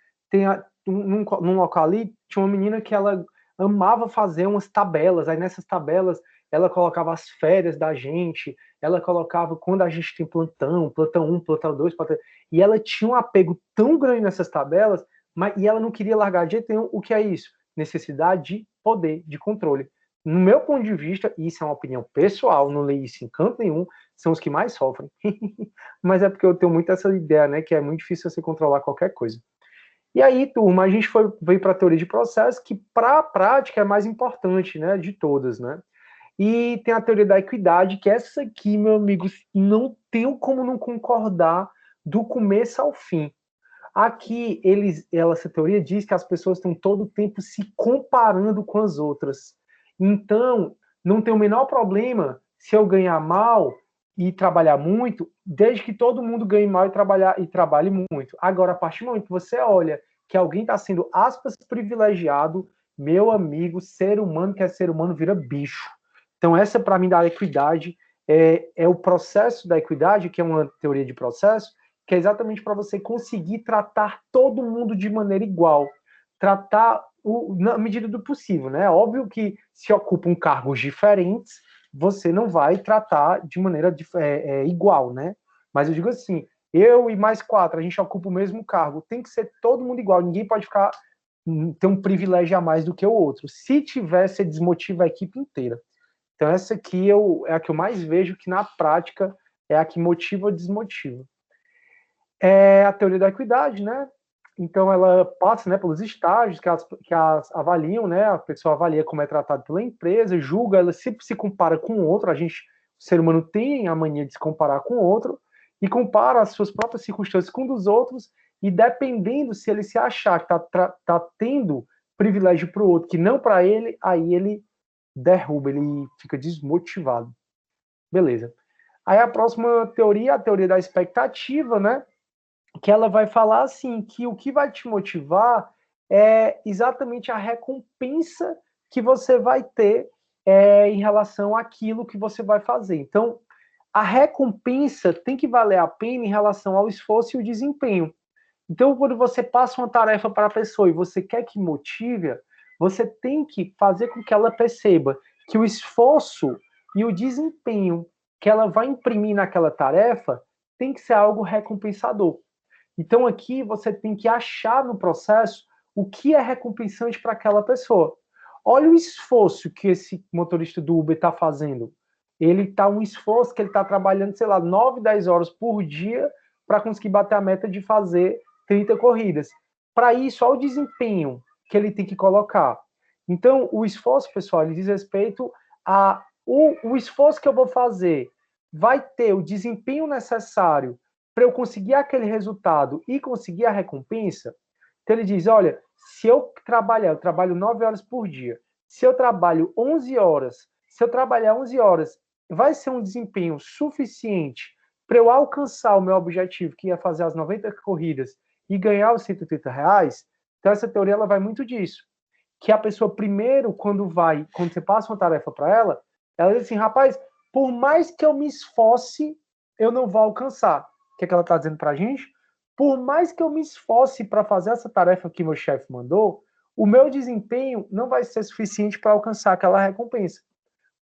num local ali, tinha uma menina que ela amava fazer umas tabelas. Aí nessas tabelas ela colocava as férias da gente, ela colocava quando a gente tem plantão 1, plantão 2, plantão... e ela tinha um apego tão grande nessas tabelas, e ela não queria largar de jeito nenhum. O que é isso? Necessidade de poder, de controle. No meu ponto de vista, e isso é uma opinião pessoal, não leio isso em canto nenhum, são os que mais sofrem. Mas é porque eu tenho muito essa ideia, né, que é muito difícil você controlar qualquer coisa. E aí, turma, a gente veio para a teoria de processo, que para a prática é mais importante, né, de todas, né? E tem a teoria da equidade, que essa aqui, meu amigo, não tenho como não concordar do começo ao fim. Aqui, essa teoria diz que as pessoas estão todo o tempo se comparando com as outras. Então, não tem o menor problema se eu ganhar mal e trabalhar muito, desde que todo mundo ganhe mal e trabalhe muito. Agora, a partir do momento que você olha que alguém está sendo, aspas, privilegiado, meu amigo, ser humano que é ser humano vira bicho. Então, essa, para mim, da equidade, é o processo da equidade, que é uma teoria de processo, que é exatamente para você conseguir tratar todo mundo de maneira igual. Tratar na medida do possível, né? Óbvio que se ocupam cargos diferentes, você não vai tratar de maneira igual, né? Mas eu digo assim, eu e mais 4, a gente ocupa o mesmo cargo, tem que ser todo mundo igual, ninguém pode ter um privilégio a mais do que o outro. Se tiver, você desmotiva a equipe inteira. Então essa aqui é a que eu mais vejo que na prática é a que motiva ou desmotiva. É a teoria da equidade, né? Então ela passa, né, pelos estágios que as avaliam, né? A pessoa avalia como é tratado pela empresa, julga, ela sempre se compara com o outro. O ser humano tem a mania de se comparar com o outro e compara as suas próprias circunstâncias com dos outros, e dependendo se ele se achar que tá tendo privilégio para o outro que não para ele, aí ele derruba, ele fica desmotivado. Beleza. Aí a próxima teoria, a teoria da expectativa, né? Que ela vai falar assim, que o que vai te motivar é exatamente a recompensa que você vai ter em relação àquilo que você vai fazer. Então, a recompensa tem que valer a pena em relação ao esforço e o desempenho. Então, quando você passa uma tarefa para a pessoa e você quer que motive, você tem que fazer com que ela perceba que o esforço e o desempenho que ela vai imprimir naquela tarefa tem que ser algo recompensador. Então, aqui você tem que achar no processo o que é recompensante para aquela pessoa. Olha o esforço que esse motorista do Uber está fazendo. Um esforço que ele está trabalhando, sei lá, 9, 10 horas por dia para conseguir bater a meta de fazer 30 corridas. Para isso, olha o desempenho que ele tem que colocar. Então, o esforço, pessoal, ele diz respeito a o esforço que eu vou fazer vai ter o desempenho necessário para eu conseguir aquele resultado e conseguir a recompensa. Então ele diz, olha, se eu trabalho 9 horas por dia, se eu trabalho 11 horas, se eu trabalhar 11 horas, vai ser um desempenho suficiente para eu alcançar o meu objetivo, que é fazer as 90 corridas e ganhar os R$130. Então essa teoria ela vai muito disso. Que a pessoa primeiro, quando você passa uma tarefa para ela diz assim, rapaz, por mais que eu me esforce, eu não vou alcançar. O que ela está dizendo para a gente? Por mais que eu me esforce para fazer essa tarefa que meu chefe mandou, o meu desempenho não vai ser suficiente para alcançar aquela recompensa.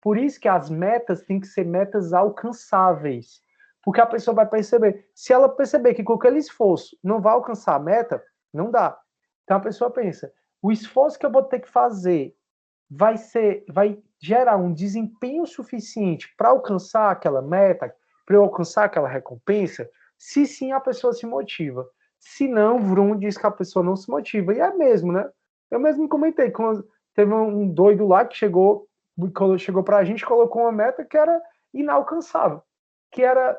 Por isso que as metas têm que ser metas alcançáveis. Porque a pessoa vai perceber. Se ela perceber que com aquele esforço não vai alcançar a meta, não dá. Então a pessoa pensa, o esforço que eu vou ter que fazer vai gerar um desempenho suficiente para alcançar aquela meta, para eu alcançar aquela recompensa, se sim a pessoa se motiva. Se não, Vroom diz que a pessoa não se motiva. E é mesmo, né? Eu mesmo comentei, teve um doido lá que chegou para a gente, colocou uma meta que era inalcançável, que era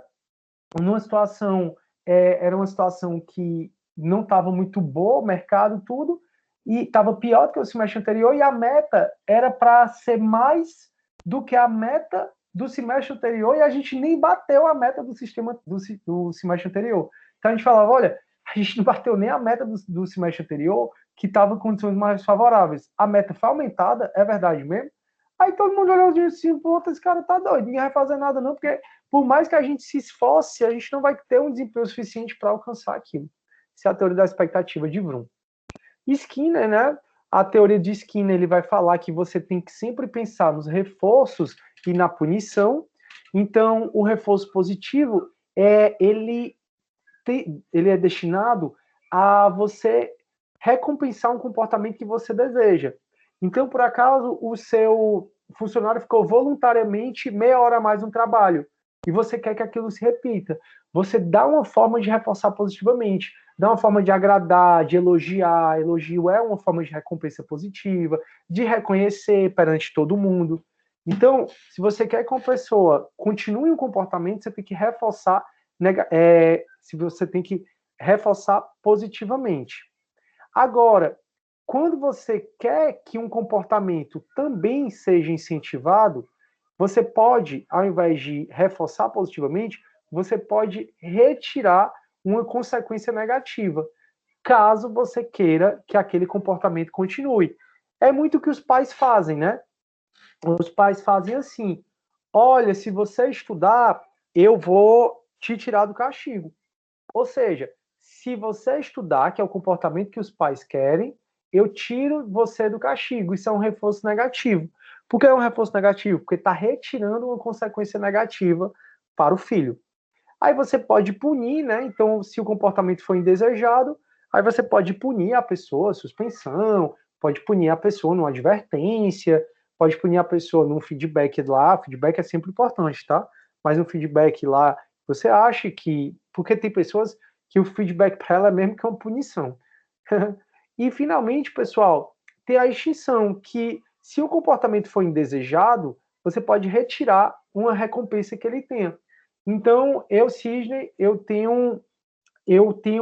era uma situação que não estava muito boa, o mercado, tudo, e estava pior do que o semestre anterior, e a meta era para ser mais do que a meta do semestre anterior, e a gente nem bateu a meta do semestre anterior. Então a gente falava, olha, a gente não bateu nem a meta do semestre anterior, que estava com condições mais favoráveis. A meta foi aumentada, é verdade mesmo? Aí todo mundo olhou e disse assim, pô, esse cara tá doido, ninguém vai fazer nada não, porque por mais que a gente se esforce, a gente não vai ter um desempenho suficiente para alcançar aquilo. Essa é a teoria da expectativa de Vroom. Skinner, né? A teoria de Skinner, ele vai falar que você tem que sempre pensar nos reforços e na punição. Então, o reforço positivo, ele é destinado a você recompensar um comportamento que você deseja. Então, por acaso, o seu funcionário ficou voluntariamente meia hora a mais no trabalho e você quer que aquilo se repita. Você dá uma forma de reforçar positivamente, dá uma forma de agradar, de elogiar. Elogio é uma forma de recompensa positiva, de reconhecer perante todo mundo. Então, se você quer que uma pessoa continue um comportamento, você tem que reforçar, se você tem que reforçar positivamente. Agora, quando você quer que um comportamento também seja incentivado, você pode, ao invés de reforçar positivamente, você pode retirar uma consequência negativa, caso você queira que aquele comportamento continue. É muito o que os pais fazem, né? Os pais fazem assim: olha, se você estudar, eu vou te tirar do castigo. Ou seja, se você estudar, que é o comportamento que os pais querem, eu tiro você do castigo. Isso é um reforço negativo. Por que é um reforço negativo? Porque está retirando uma consequência negativa para o filho. Aí você pode punir, né? Então, se o comportamento for indesejado, aí você pode punir a pessoa, suspensão, pode punir a pessoa numa advertência, pode punir a pessoa num feedback lá. Feedback é sempre importante, tá? Mas no feedback lá, você acha que... Porque tem pessoas que o feedback para ela é mesmo que uma punição. E, finalmente, pessoal, tem a extinção, que se o comportamento for indesejado, você pode retirar uma recompensa que ele tenha. Então, eu, Sidney, eu tenho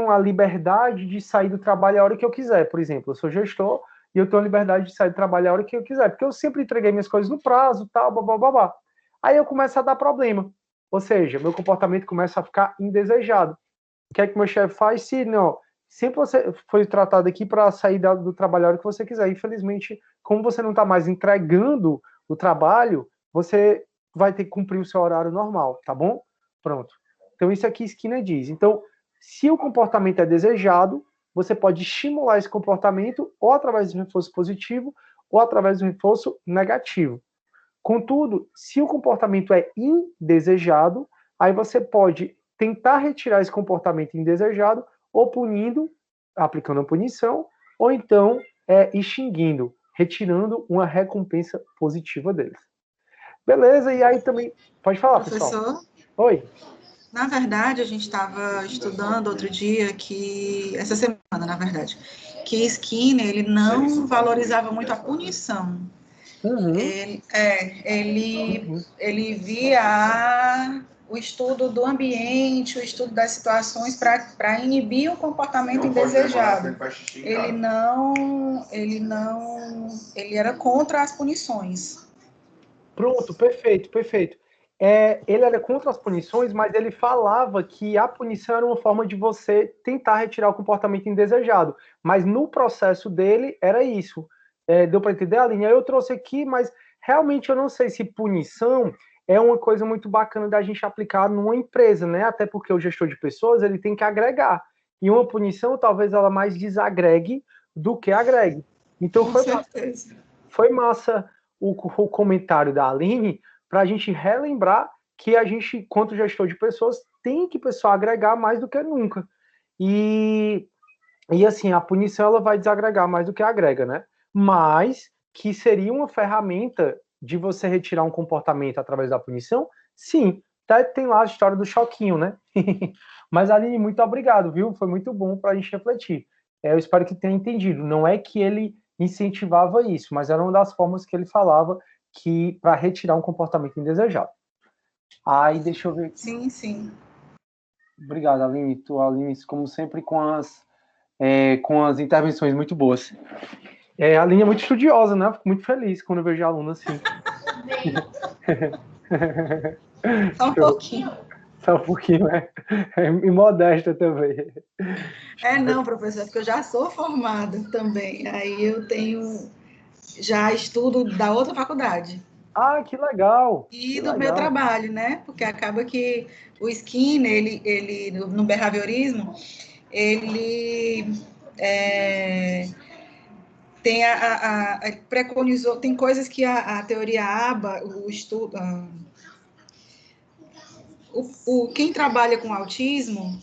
a liberdade de sair do trabalho a hora que eu quiser. Por exemplo, eu sou gestor e eu tenho a liberdade de sair do trabalho a hora que eu quiser, porque eu sempre entreguei minhas coisas no prazo, tal, babá. Aí eu começo a dar problema. Ou seja, meu comportamento começa a ficar indesejado. O que é que meu chefe faz? Sidney, ó, sempre você foi tratado aqui para sair do trabalho a hora que você quiser. Infelizmente, como você não está mais entregando o trabalho, você vai ter que cumprir o seu horário normal, tá bom? Pronto. Então, isso aqui Skinner diz. Então, se o comportamento é desejado, você pode estimular esse comportamento ou através do reforço positivo ou através do reforço negativo. Contudo, se o comportamento é indesejado, aí você pode tentar retirar esse comportamento indesejado ou punindo, aplicando a punição, ou então extinguindo, retirando uma recompensa positiva deles. Beleza, e aí também... Pode falar, professor? Pessoal. Oi. Na verdade, a gente estava estudando outro dia essa semana, na verdade, que Skinner, ele não valorizava muito a punição. Uhum. Ele via o estudo do ambiente, o estudo das situações para inibir um comportamento indesejado. Ele era contra as punições. Pronto, perfeito. Ele era contra as punições, mas ele falava que a punição era uma forma de você tentar retirar o comportamento indesejado. Mas no processo dele, era isso. Deu para entender, Aline? Aí eu trouxe aqui, mas realmente eu não sei se punição é uma coisa muito bacana da gente aplicar numa empresa, né? Até porque o gestor de pessoas, ele tem que agregar. E uma punição, talvez ela mais desagregue do que agregue. Então, foi massa o comentário da Aline, para a gente relembrar que a gente, quanto gestor de pessoas, tem que, pessoal, agregar mais do que nunca. E assim, a punição ela vai desagregar mais do que agrega, né? Mas que seria uma ferramenta de você retirar um comportamento através da punição, sim. Até tem lá a história do choquinho, né? Mas, Aline, muito obrigado, viu? Foi muito bom para a gente refletir. Eu espero que tenha entendido. Não é que ele incentivava isso, mas era uma das formas que ele falava que para retirar um comportamento indesejado. Aí, deixa eu ver aqui. Sim. Obrigado, Aline. Aline, como sempre, com as intervenções muito boas. A Aline é muito estudiosa, né? Eu fico muito feliz quando eu vejo a aluna assim. Só um pouquinho. Só um pouquinho, né? E modesta também. Não, professor, porque eu já sou formada também. Aí eu já estudo da outra faculdade. Ah, que legal! E do meu trabalho, né? Porque acaba que o Skinner, ele no behaviorismo, ele Tem preconizou, tem coisas que a teoria ABA, o estudo, quem trabalha com autismo,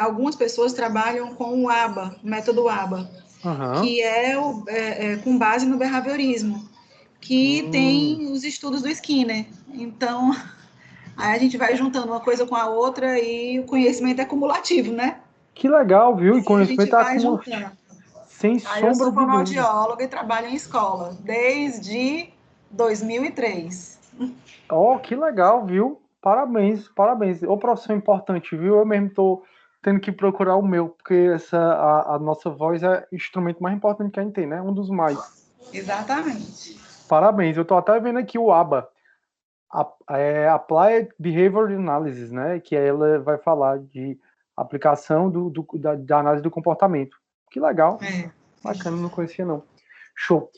algumas pessoas trabalham com o ABA, o método ABA, que é com base no behaviorismo, que tem os estudos do Skinner. Então, aí a gente vai juntando uma coisa com a outra e o conhecimento é cumulativo, né? Que legal, viu? E conhecimento a gente vai juntando. Sem sombra de dúvida. Eu sou fonoaudióloga e trabalho em escola desde 2003. Oh, que legal, viu? Parabéns, parabéns. Ô, profissão importante, viu? Eu mesmo estou tendo que procurar o meu, porque a nossa voz é o instrumento mais importante que a gente tem, né? Um dos mais. Exatamente. Parabéns. Eu estou até vendo aqui o ABA. Applied Behavior Analysis, né? Que ela vai falar de aplicação da análise do comportamento. Que legal. Bacana, não conhecia não. Show.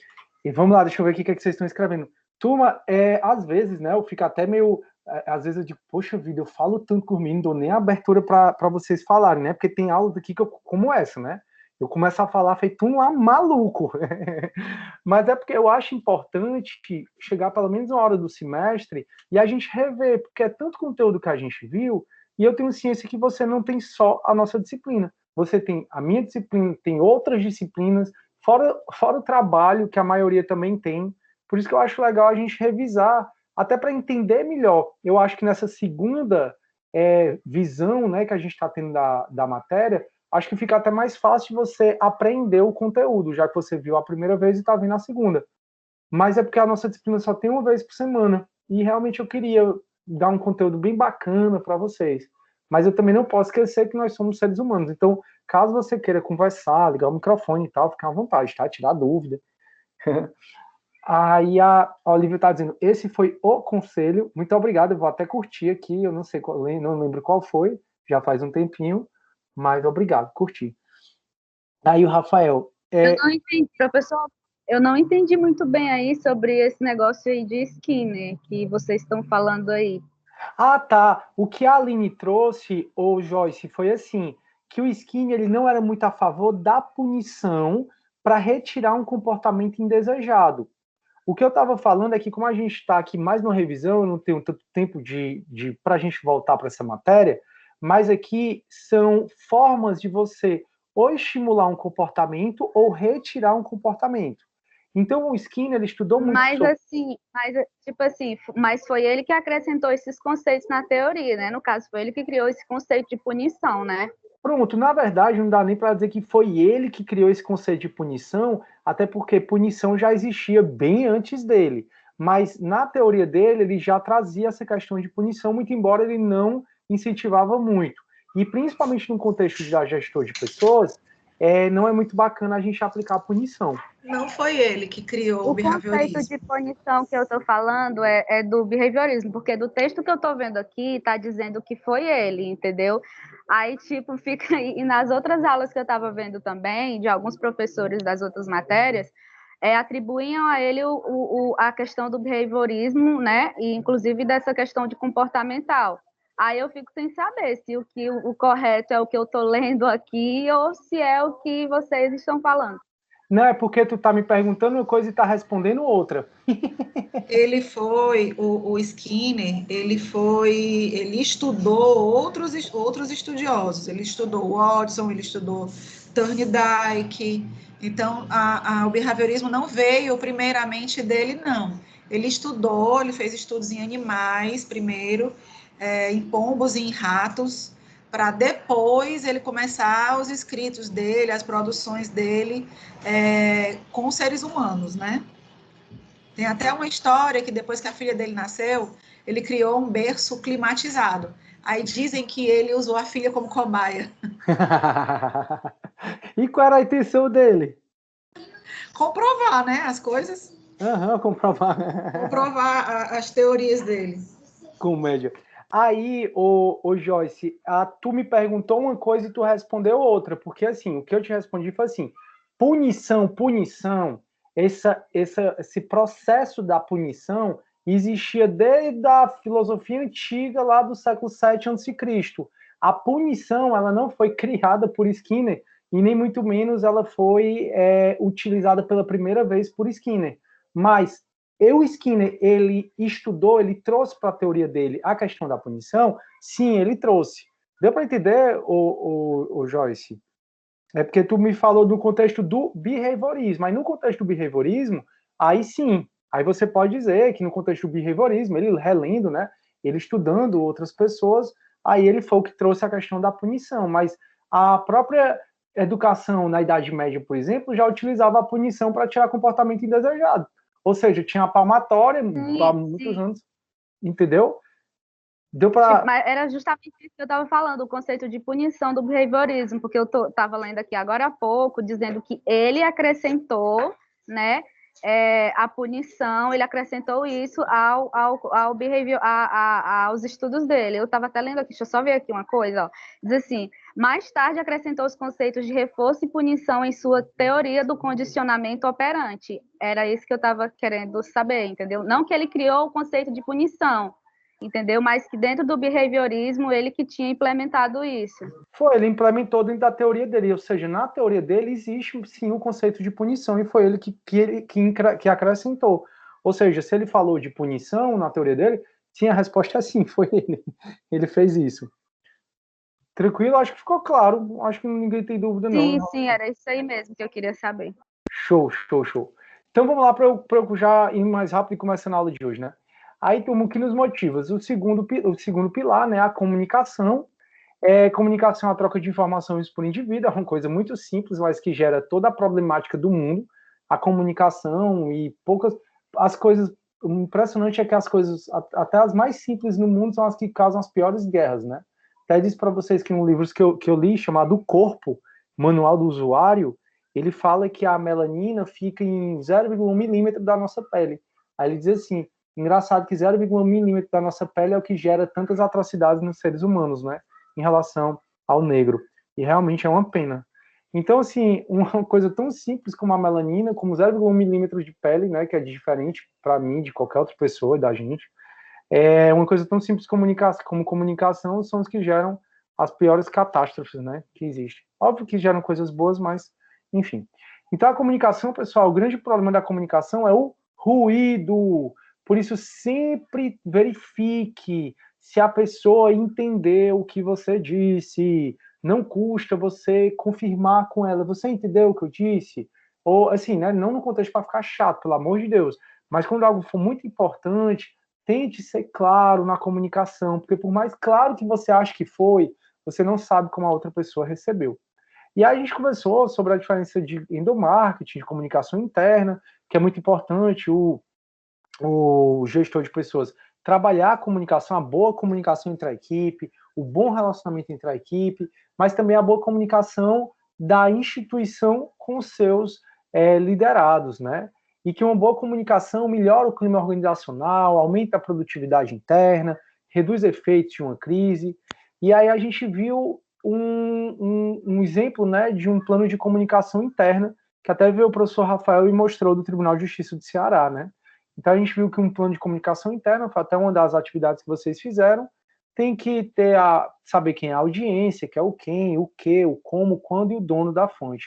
E vamos lá, deixa eu ver aqui o que vocês estão escrevendo. Turma, às vezes, né, eu fico até meio... Às vezes eu digo, poxa vida, eu falo tanto por mim, não dou nem abertura para vocês falarem, né? Porque tem aulas aqui como essa, né? Eu começo a falar feito um maluco. Mas é porque eu acho importante chegar pelo menos uma hora do semestre e a gente rever, porque é tanto conteúdo que a gente viu, e eu tenho ciência que você não tem só a nossa disciplina. Você tem a minha disciplina, tem outras disciplinas, fora o trabalho que a maioria também tem. Por isso que eu acho legal a gente revisar, até para entender melhor. Eu acho que nessa segunda visão, né, que a gente está tendo da matéria, acho que fica até mais fácil de você aprender o conteúdo, já que você viu a primeira vez e está vendo a segunda. Mas é porque a nossa disciplina só tem uma vez por semana. E realmente eu queria dar um conteúdo bem bacana para vocês. Mas eu também não posso esquecer que nós somos seres humanos. Então, caso você queira conversar, ligar o microfone e tal, fica à vontade, tá? Tirar dúvida. Aí a Olivia está dizendo, esse foi o conselho. Muito obrigado, eu vou até curtir aqui, eu não sei não lembro qual foi, já faz um tempinho, mas obrigado, curti. Aí o Rafael... Eu não entendi, professor, eu não entendi muito bem aí sobre esse negócio aí de Skinner, que vocês estão falando aí. Ah, tá. O que a Aline trouxe, ô Joyce, foi assim, que o Skinner ele não era muito a favor da punição para retirar um comportamento indesejado. O que eu estava falando é que, como a gente está aqui mais numa revisão, eu não tenho tanto tempo para a gente voltar para essa matéria, mas aqui são formas de você ou estimular um comportamento ou retirar um comportamento. Então, o Skinner ele estudou muito mas foi ele que acrescentou esses conceitos na teoria, né? No caso, foi ele que criou esse conceito de punição, né? Pronto, na verdade, não dá nem para dizer que foi ele que criou esse conceito de punição, até porque punição já existia bem antes dele. Mas na teoria dele, ele já trazia essa questão de punição, muito embora ele não incentivava muito. E principalmente no contexto da gestor de pessoas, não é muito bacana a gente aplicar a punição. Não foi ele que criou o behaviorismo. O conceito de punição que eu estou falando é do behaviorismo, porque do texto que eu estou vendo aqui, está dizendo que foi ele, entendeu? Aí, tipo, fica... E nas outras aulas que eu estava vendo também, de alguns professores das outras matérias, atribuíam a ele a questão do behaviorismo, né? E, inclusive, dessa questão de comportamental. Aí eu fico sem saber se o correto é o que eu estou lendo aqui ou se é o que vocês estão falando. Não, é porque tu tá me perguntando uma coisa e tá respondendo outra. Ele foi, o Skinner, ele estudou outros estudiosos. Ele estudou Watson, ele estudou Thorndike. Então, o behaviorismo não veio primeiramente dele, não. Ele estudou, ele fez estudos em animais primeiro, em pombos e em ratos, para depois ele começar os escritos dele, as produções dele com seres humanos, né? Tem até uma história que depois que a filha dele nasceu, ele criou um berço climatizado. Aí dizem que ele usou a filha como cobaia. E qual era a intenção dele? Comprovar, né, as coisas. Comprovar. Comprovar as teorias dele. Comédia. Aí, ô Joyce, tu me perguntou uma coisa e tu respondeu outra, porque assim, o que eu te respondi foi assim, punição, esse processo da punição existia desde a filosofia antiga lá do século VII a.C. A punição, ela não foi criada por Skinner, e nem muito menos ela foi utilizada pela primeira vez por Skinner. Mas o Skinner, ele estudou, ele trouxe para a teoria dele a questão da punição? Sim, ele trouxe. Deu para entender, o Joyce? É porque tu me falou do contexto do behaviorismo, mas no contexto do behaviorismo, aí sim, aí você pode dizer que no contexto do behaviorismo, ele relendo, né, ele estudando outras pessoas, aí ele foi o que trouxe a questão da punição, mas a própria educação na Idade Média, por exemplo, já utilizava a punição para tirar comportamento indesejado, ou seja, tinha a palmatória há muitos anos, entendeu? Deu para... Mas era justamente isso que eu estava falando, o conceito de punição do behaviorismo, porque eu estava lendo aqui agora há pouco, dizendo que ele acrescentou, né, a punição, ele acrescentou isso ao behavior, aos estudos dele. Eu estava até lendo aqui, deixa eu só ver aqui uma coisa, ó. Diz assim, mais tarde acrescentou os conceitos de reforço e punição em sua teoria do condicionamento operante. Era isso que eu estava querendo saber, entendeu? Não que ele criou o conceito de punição, entendeu? Mas que dentro do behaviorismo, ele que tinha implementado isso. Foi, ele implementou dentro da teoria dele, ou seja, na teoria dele existe sim o conceito de punição, e foi ele que acrescentou. Ou seja, se ele falou de punição na teoria dele, sim, a resposta é sim, foi ele. Ele fez isso. Tranquilo? Acho que ficou claro, acho que ninguém tem dúvida não. Sim, era isso aí mesmo que eu queria saber. Show. Então vamos lá para eu já ir mais rápido e começar a aula de hoje, né? Aí temos o que nos motiva. O segundo pilar, né, a comunicação. Comunicação é a troca de informações por indivíduo, é uma coisa muito simples, mas que gera toda a problemática do mundo. A comunicação e as coisas... O impressionante é que as coisas, até as mais simples no mundo, são as que causam as piores guerras, né? Até disse para vocês que um livro que eu li, chamado O Corpo, Manual do Usuário, ele fala que a melanina fica em 0,1 milímetro da nossa pele. Aí ele diz assim, engraçado que 0,1 milímetro da nossa pele é o que gera tantas atrocidades nos seres humanos, né? Em relação ao negro. E realmente é uma pena. Então, assim, uma coisa tão simples como a melanina, como 0,1 milímetro de pele, né? Que é diferente para mim, de qualquer outra pessoa, da gente. Uma coisa tão simples como comunicação são os que geram as piores catástrofes, né? Que existem. Óbvio que geram coisas boas, mas, enfim. Então, a comunicação, pessoal, o grande problema da comunicação é o ruído. Por isso, sempre verifique se a pessoa entendeu o que você disse. Não custa você confirmar com ela. Você entendeu o que eu disse? Ou, assim, né, não no contexto para ficar chato, pelo amor de Deus. Mas quando algo for muito importante, tente ser claro na comunicação. Porque por mais claro que você ache que foi, você não sabe como a outra pessoa recebeu. E aí a gente conversou sobre a diferença de endomarketing, de comunicação interna, que é muito importante o gestor de pessoas trabalhar a comunicação, a boa comunicação entre a equipe, o bom relacionamento entre a equipe, mas também a boa comunicação da instituição com seus liderados, né? E que uma boa comunicação melhora o clima organizacional, aumenta a produtividade interna, reduz efeitos de uma crise. E aí a gente viu um exemplo, né, de um plano de comunicação interna, que até veio o professor Rafael e mostrou do Tribunal de Justiça do Ceará, né? Então a gente viu que um plano de comunicação interna, foi até uma das atividades que vocês fizeram, tem que ter saber quem é a audiência, que é o quem, o que, o como, quando e o dono da fonte.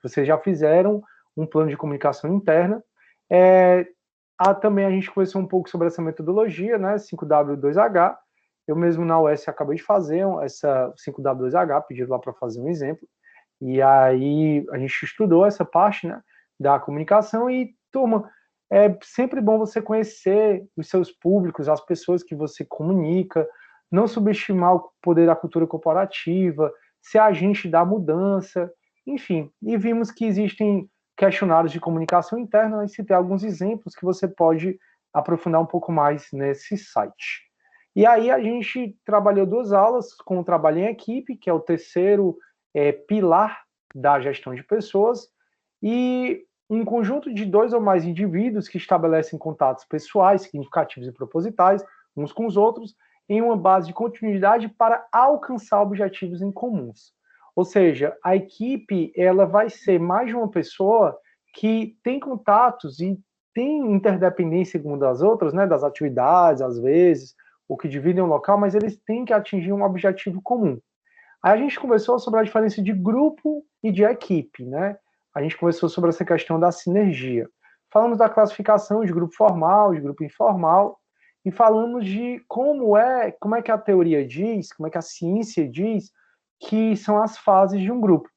Vocês já fizeram um plano de comunicação interna. Também a gente conversou um pouco sobre essa metodologia, né, 5W2H. Eu mesmo na UES acabei de fazer essa 5W2H, pediram lá para fazer um exemplo. E aí a gente estudou essa parte, né, da comunicação e, turma, é sempre bom você conhecer os seus públicos, as pessoas que você comunica, não subestimar o poder da cultura corporativa, ser agente da mudança, enfim. E vimos que existem questionários de comunicação interna, e citei alguns exemplos que você pode aprofundar um pouco mais nesse site. E aí a gente trabalhou 2 aulas com o trabalho em equipe, que é o terceiro pilar da gestão de pessoas, e um conjunto de 2 ou mais indivíduos que estabelecem contatos pessoais, significativos e propositais, uns com os outros, em uma base de continuidade para alcançar objetivos em comuns. Ou seja, a equipe ela vai ser mais de uma pessoa que tem contatos e tem interdependência uma das outras, né, das atividades, às vezes, o que dividem o local, mas eles têm que atingir um objetivo comum. Aí a gente conversou sobre a diferença de grupo e de equipe, né? A gente conversou sobre essa questão da sinergia. Falamos da classificação de grupo formal, de grupo informal, e falamos de como é que a teoria diz, como é que a ciência diz que são as fases de um grupo.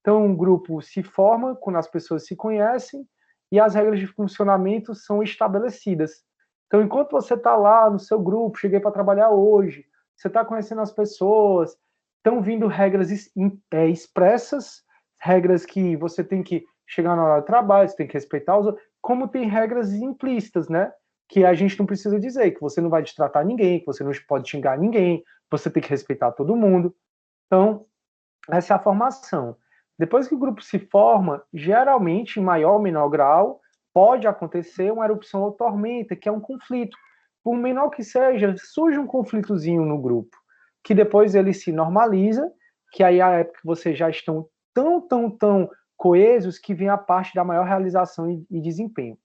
Então, um grupo se forma quando as pessoas se conhecem e as regras de funcionamento são estabelecidas. Então, enquanto você está lá no seu grupo, cheguei para trabalhar hoje, você está conhecendo as pessoas, estão vindo regras expressas, regras que você tem que chegar na hora do trabalho, você tem que respeitar os outros, como tem regras implícitas, né? Que a gente não precisa dizer, que você não vai destratar ninguém, que você não pode xingar ninguém, você tem que respeitar todo mundo. Então, essa é a formação. Depois que o grupo se forma, geralmente, em maior ou menor grau, pode acontecer uma erupção ou tormenta, que é um conflito. Por menor que seja, surge um conflitozinho no grupo, que depois ele se normaliza, que aí é a época que vocês já estão tão coesos que vem a parte da maior realização e desempenho.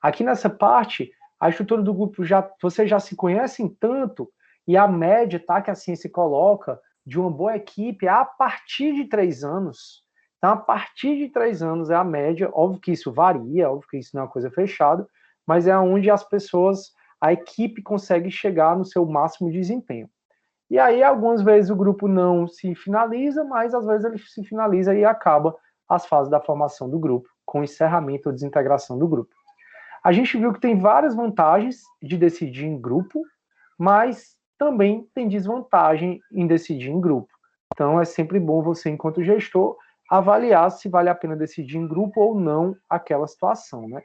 Aqui nessa parte, a estrutura do grupo, vocês já se conhecem tanto, e a média, tá, que a ciência coloca, de uma boa equipe é a partir de 3 anos. Então, a partir de 3 anos é a média. Óbvio que isso varia, óbvio que isso não é uma coisa fechada, mas é onde as pessoas, a equipe consegue chegar no seu máximo desempenho. E aí, algumas vezes o grupo não se finaliza, mas às vezes ele se finaliza e acaba as fases da formação do grupo, com encerramento ou desintegração do grupo. A gente viu que tem várias vantagens de decidir em grupo, mas também tem desvantagem em decidir em grupo. Então, é sempre bom você, enquanto gestor, avaliar se vale a pena decidir em grupo ou não aquela situação, né?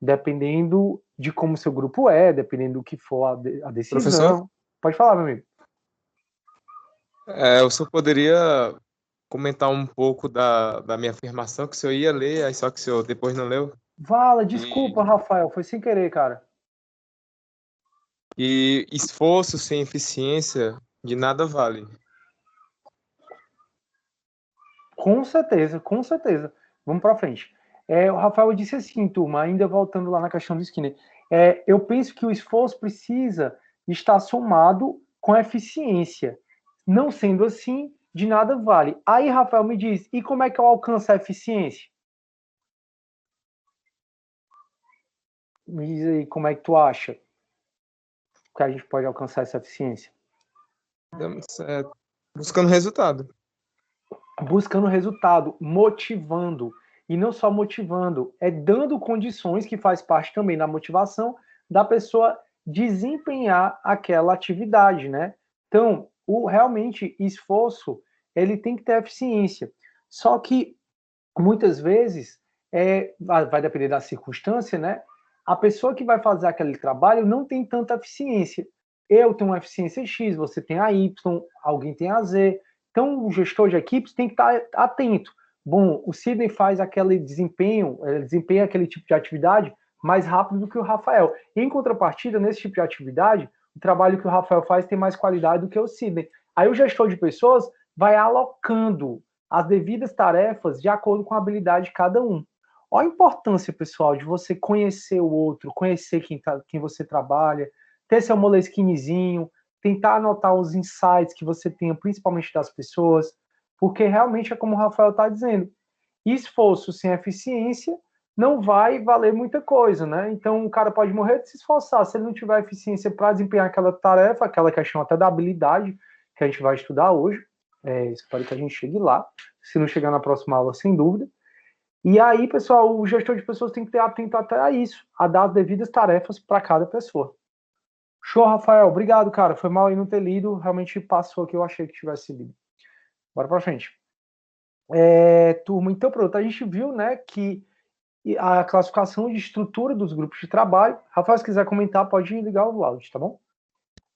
Dependendo de como seu grupo é, dependendo do que for a decisão. Professor? Pode falar, meu amigo. O senhor poderia comentar um pouco da minha afirmação, que o senhor ia ler, aí só que o senhor depois não leu? Vala, desculpa, Rafael, foi sem querer, cara. E esforço sem eficiência de nada vale. Com certeza, com certeza. Vamos para frente. O Rafael disse assim, turma, ainda voltando lá na questão do Skinner, eu penso que o esforço precisa estar somado com a eficiência. Não sendo assim, de nada vale. Aí, Rafael, me diz, e como é que eu alcanço a eficiência? Me diz aí, como é que tu acha que a gente pode alcançar essa eficiência? Buscando resultado. Buscando resultado, motivando. E não só motivando, dando condições, que faz parte também da motivação, da pessoa desempenhar aquela atividade, né? Então, realmente, esforço, ele tem que ter eficiência. Só que, muitas vezes, vai depender da circunstância, né? A pessoa que vai fazer aquele trabalho não tem tanta eficiência. Eu tenho uma eficiência X, você tem a Y, alguém tem a Z. Então, o gestor de equipes tem que estar atento. Bom, o Sidney faz aquele desempenho, desempenha aquele tipo de atividade mais rápido do que o Rafael. Em contrapartida, nesse tipo de atividade, o trabalho que o Rafael faz tem mais qualidade do que o Sidney. Aí o gestor de pessoas vai alocando as devidas tarefas de acordo com a habilidade de cada um. Olha a importância, pessoal, de você conhecer o outro, conhecer quem você trabalha, ter seu moleskinezinho, tentar anotar os insights que você tenha, principalmente das pessoas, porque realmente é como o Rafael está dizendo, esforço sem eficiência não vai valer muita coisa, né? Então o cara pode morrer de se esforçar, se ele não tiver eficiência para desempenhar aquela tarefa, aquela questão até da habilidade que a gente vai estudar hoje, espero que a gente chegue lá, se não chegar na próxima aula, sem dúvida. E aí, pessoal, o gestor de pessoas tem que ter atento até a isso, a dar as devidas tarefas para cada pessoa. Show, Rafael. Obrigado, cara. Foi mal aí não ter lido. Realmente passou aqui, eu achei que tivesse lido. Bora pra frente. Turma, então pronto. A gente viu, né, que a classificação de estrutura dos grupos de trabalho. Rafael, se quiser comentar, pode ligar o áudio, tá bom?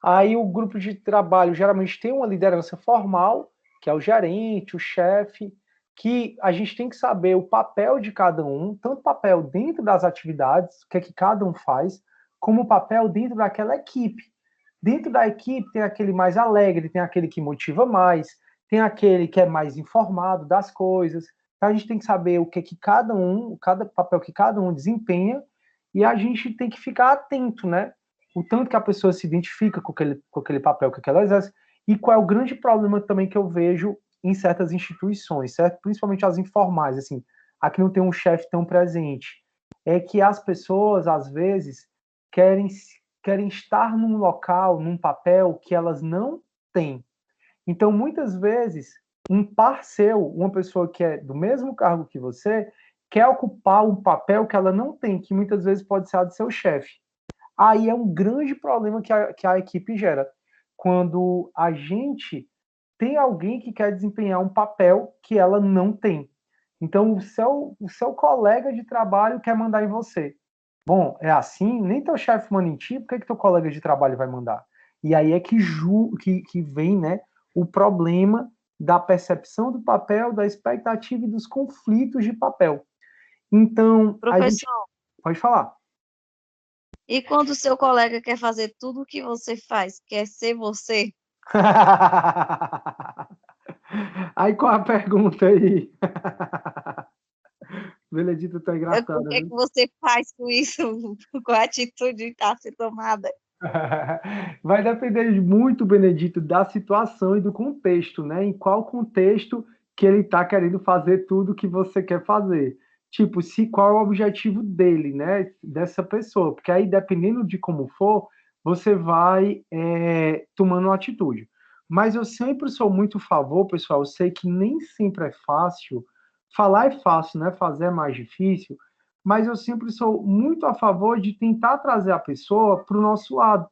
Aí o grupo de trabalho geralmente tem uma liderança formal, que é o gerente, o chefe, que a gente tem que saber o papel de cada um, tanto o papel dentro das atividades, o que é que cada um faz, como o papel dentro daquela equipe. Dentro da equipe tem aquele mais alegre, tem aquele que motiva mais, tem aquele que é mais informado das coisas. Então a gente tem que saber o que é que cada papel que cada um desempenha, e a gente tem que ficar atento, né? O tanto que a pessoa se identifica com aquele papel que ela exerce, e qual é o grande problema também que eu vejo em certas instituições, certo? Principalmente as informais, assim, aqui não tem um chefe tão presente, é que as pessoas, às vezes, querem estar num local, num papel que elas não têm. Então, muitas vezes, um par seu, uma pessoa que é do mesmo cargo que você, quer ocupar um papel que ela não tem, que muitas vezes pode ser a do seu chefe. Aí é um grande problema que a equipe gera. Quando a gente tem alguém que quer desempenhar um papel que ela não tem. Então, o seu colega de trabalho quer mandar em você. Bom, é assim, nem teu chefe manda em ti, por que teu colega de trabalho vai mandar? E aí é que vem, né, o problema da percepção do papel, da expectativa e dos conflitos de papel. Então, a gente... Professor, Pode falar. e quando o seu colega quer fazer tudo o que você faz, quer ser você? Aí, qual a pergunta aí? Benedito tá O engraçado, que é viu? que você faz com isso? Qual a atitude que está a ser tomada? Vai depender muito, Benedito, da situação e do contexto, né? Em qual contexto que ele está querendo fazer tudo que você quer fazer. Tipo, qual é o objetivo dele, né? Dessa pessoa. Porque aí, dependendo de como for, você vai tomando uma atitude. Mas eu sempre sou muito a favor, pessoal. Eu sei que nem sempre é fácil. Falar é fácil, né? Fazer é mais difícil, mas eu sempre sou muito a favor de tentar trazer a pessoa para o nosso lado,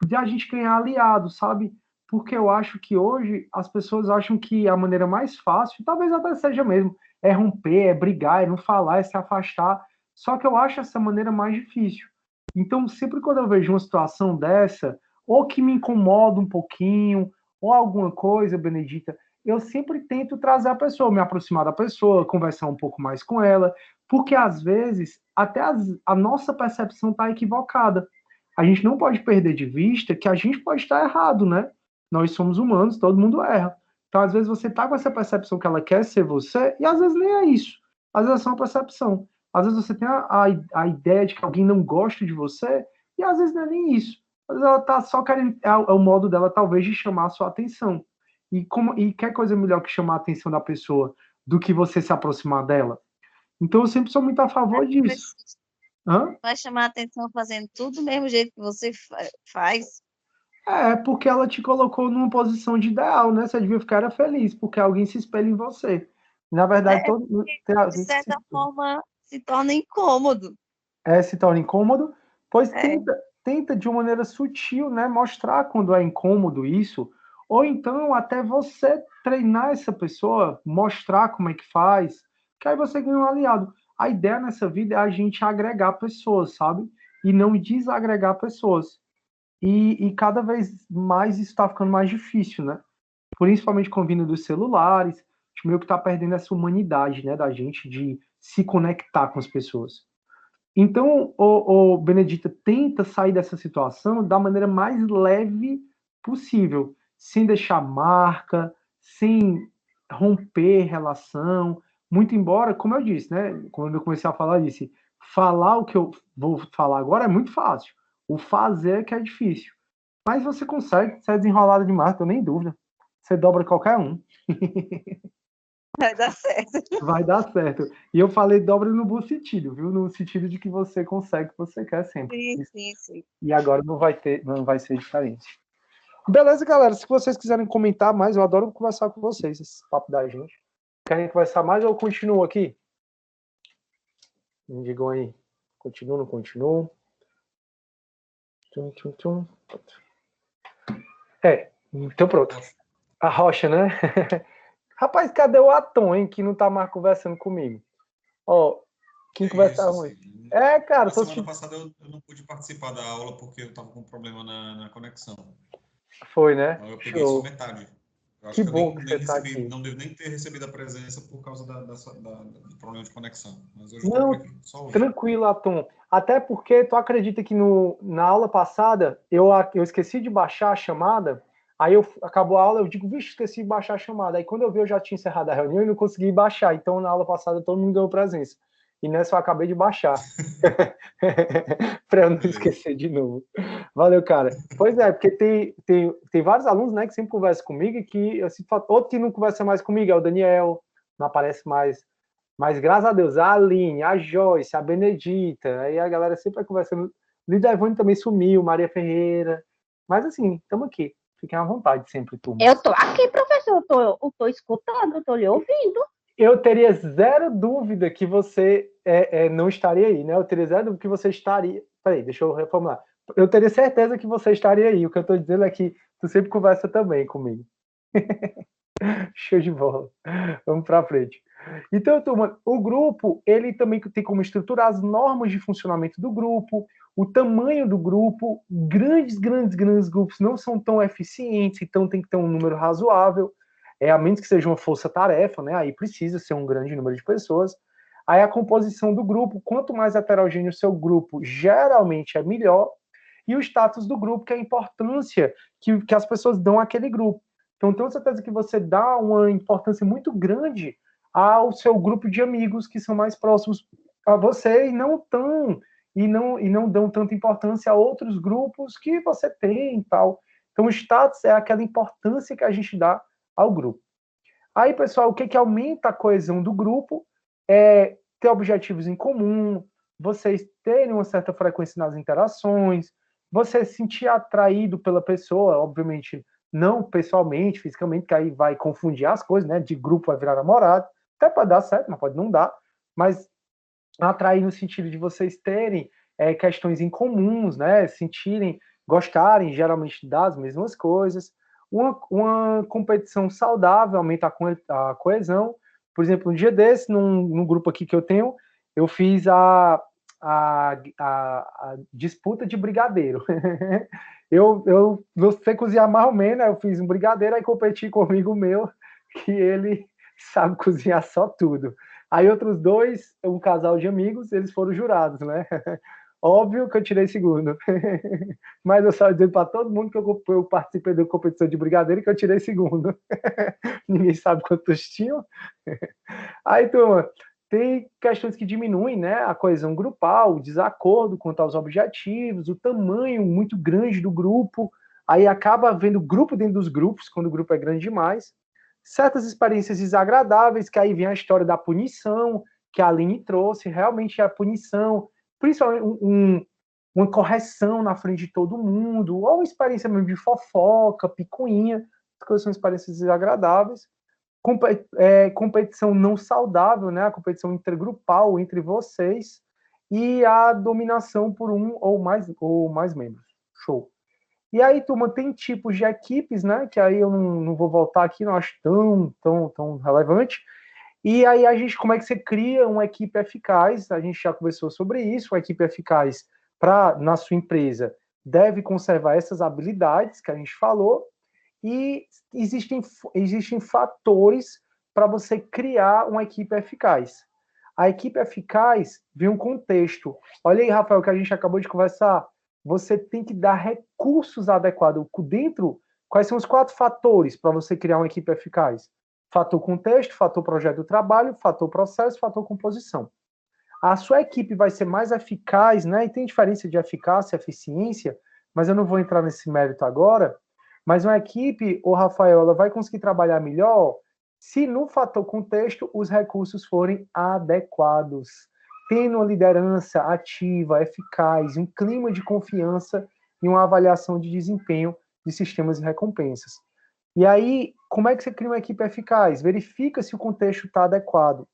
de a gente ganhar aliados, sabe? Porque eu acho que hoje as pessoas acham que a maneira mais fácil, talvez até seja mesmo, é romper, é brigar, é não falar, é se afastar. Só que eu acho essa maneira mais difícil. Então, sempre quando eu vejo uma situação dessa, ou que me incomoda um pouquinho, ou alguma coisa, Benedita, eu sempre tento trazer a pessoa, me aproximar da pessoa, conversar um pouco mais com ela, porque às vezes até a nossa percepção está equivocada. A gente não pode perder de vista que a gente pode estar errado, né? Nós somos humanos, todo mundo erra. Então, às vezes, você tá com essa percepção que ela quer ser você, e às vezes nem é isso. Às vezes é só uma percepção. Às vezes você tem a ideia de que alguém não gosta de você, e às vezes não é nem isso. Às vezes ela tá só querendo, é o modo dela, talvez, de chamar a sua atenção. E quer coisa melhor que chamar a atenção da pessoa do que você se aproximar dela? Então, eu sempre sou muito a favor disso. Hã? Vai chamar a atenção fazendo tudo do mesmo jeito que você faz? É, porque ela te colocou numa posição de ideal, né? Você devia ficar feliz, porque alguém se espelha em você. Na verdade, É, todo tem de alguém que certa forma, se torna incômodo. se torna incômodo, pois É, tenta de uma maneira sutil, né? Mostrar quando é incômodo isso, ou então até você treinar essa pessoa, mostrar como é que faz, que aí você ganha um aliado. A ideia nessa vida é a gente agregar pessoas, sabe? E não desagregar pessoas. E cada vez mais isso está ficando mais difícil, né? Principalmente com a vinda dos celulares, a gente meio que está perdendo essa humanidade, né, da gente de se conectar com as pessoas. Então, o Benedita tenta sair dessa situação da maneira mais leve possível, sem deixar marca, sem romper relação, muito embora, como eu disse, né, quando eu comecei a falar, eu disse, falar o que eu vou falar agora é muito fácil, o fazer é que é difícil. Mas você consegue, você é desenrolada demais, não tenho nem dúvida. Você dobra qualquer um. vai dar certo. Vai dar certo. E eu falei dobra no bom sentido, viu? No sentido de que você consegue o que você quer sempre. Sim, sim, sim. E agora não vai ser diferente. Beleza, galera? Se vocês quiserem comentar mais, eu adoro conversar com vocês, esse papo da gente. Querem conversar mais ou eu continuo aqui? Me digam aí. Continuo, não continuo? Tum, tum, tum. Então pronto. A rocha, né? Rapaz, cadê o Atom, hein? Que não tá mais conversando comigo. Ó, quem conversa ruim. Cara, Na semana passada eu não pude participar da aula porque eu estava com um problema na conexão. Foi, né? Então eu peguei só metade. Eu acho Que bom que nem você tá recebi, aqui. não devo nem ter recebido a presença por causa do problema de conexão. Mas hoje Não, eu estou aqui, só hoje. tranquilo, Atom. Até porque tu acredita que na aula passada eu esqueci de baixar a chamada, aí acabou a aula, eu digo, vixe, esqueci de baixar a chamada. Aí quando eu vi, eu já tinha encerrado a reunião e não consegui baixar. Então na aula passada todo mundo ganhou presença. E nessa eu acabei de baixar. Para eu não esquecer de novo. Valeu, cara. Pois é, porque tem vários alunos, né, que sempre conversam comigo e que eu sinto falta. Outro que não conversa mais comigo é o Daniel, não aparece mais. Mas graças a Deus, a Aline, a Joyce, a Benedita, aí a galera sempre vai conversando. Lida Ivone também sumiu, Maria Ferreira. Mas assim, estamos aqui. Fiquem à vontade sempre, turma. Eu tô aqui, professor, eu tô escutando, eu tô lhe ouvindo. Eu teria zero dúvida que você não estaria aí, né? Eu teria zero dúvida que você estaria... Peraí, deixa eu reformular. Eu teria certeza que você estaria aí. O que eu estou dizendo é que tu sempre conversa também comigo. Show de bola. Vamos para frente. Então, turma, o grupo, ele também tem como estruturar as normas de funcionamento do grupo, o tamanho do grupo. Grandes grupos não são tão eficientes, então tem que ter um número razoável, a menos que seja uma força-tarefa, né? Aí precisa ser um grande número de pessoas. Aí a composição do grupo, quanto mais heterogêneo o seu grupo, geralmente é melhor. E o status do grupo, que é a importância que as pessoas dão àquele grupo. Então, tenho certeza que você dá uma importância muito grande ao seu grupo de amigos que são mais próximos a você e não dão tanta importância a outros grupos que você tem e tal. Então, o status é aquela importância que a gente dá ao grupo. Aí, pessoal, o que aumenta a coesão do grupo é ter objetivos em comum, vocês terem uma certa frequência nas interações, você se sentir atraído pela pessoa, obviamente, não pessoalmente, fisicamente, que aí vai confundir as coisas, né? De grupo vai virar namorado, até pode dar certo, mas pode não dar, mas atrair no sentido de vocês terem questões em comuns, né? Sentirem, gostarem geralmente das mesmas coisas. Uma competição saudável aumenta a coesão. Por exemplo, um dia desse, num grupo aqui que eu tenho, eu fiz a disputa de brigadeiro. eu sei cozinhar mais ou menos, eu fiz um brigadeiro, aí competi com um amigo meu, que ele sabe cozinhar só tudo. Aí outros dois, um casal de amigos, eles foram jurados, né? Óbvio que eu tirei segundo. Mas eu só dizendo para todo mundo que eu participei da competição de brigadeiro que eu tirei segundo. Ninguém sabe quantos tinham. Aí, turma, tem questões que diminuem, né? A coesão grupal, o desacordo quanto aos objetivos, o tamanho muito grande do grupo. Aí acaba havendo grupo dentro dos grupos, quando o grupo é grande demais. Certas experiências desagradáveis, que aí vem a história da punição, que a Aline trouxe. Realmente a punição, principalmente uma correção na frente de todo mundo, ou uma experiência mesmo de fofoca, picuinha, as coisas são experiências desagradáveis. Competição não saudável, né? A competição intergrupal entre vocês e a dominação por um ou mais membros. Show. E aí, turma, tem tipos de equipes, né? Que aí eu não vou voltar aqui, não acho tão relevante. E aí como é que você cria uma equipe eficaz? A gente já conversou sobre isso. Uma equipe eficaz na sua empresa deve conservar essas habilidades que a gente falou. E existem fatores para você criar uma equipe eficaz. A equipe eficaz vem um contexto. Olha aí, Rafael, que a gente acabou de conversar. Você tem que dar recursos adequados. Quais são os 4 fatores para você criar uma equipe eficaz? Fator contexto, fator projeto do trabalho, fator processo, fator composição. A sua equipe vai ser mais eficaz, né? E tem diferença de eficácia e eficiência, mas eu não vou entrar nesse mérito agora. Mas uma equipe, Rafael, ela vai conseguir trabalhar melhor se no fator contexto os recursos forem adequados, tendo uma liderança ativa, eficaz, um clima de confiança e uma avaliação de desempenho de sistemas de recompensas. E aí, como é que você cria uma equipe eficaz? Verifica se o contexto está adequado.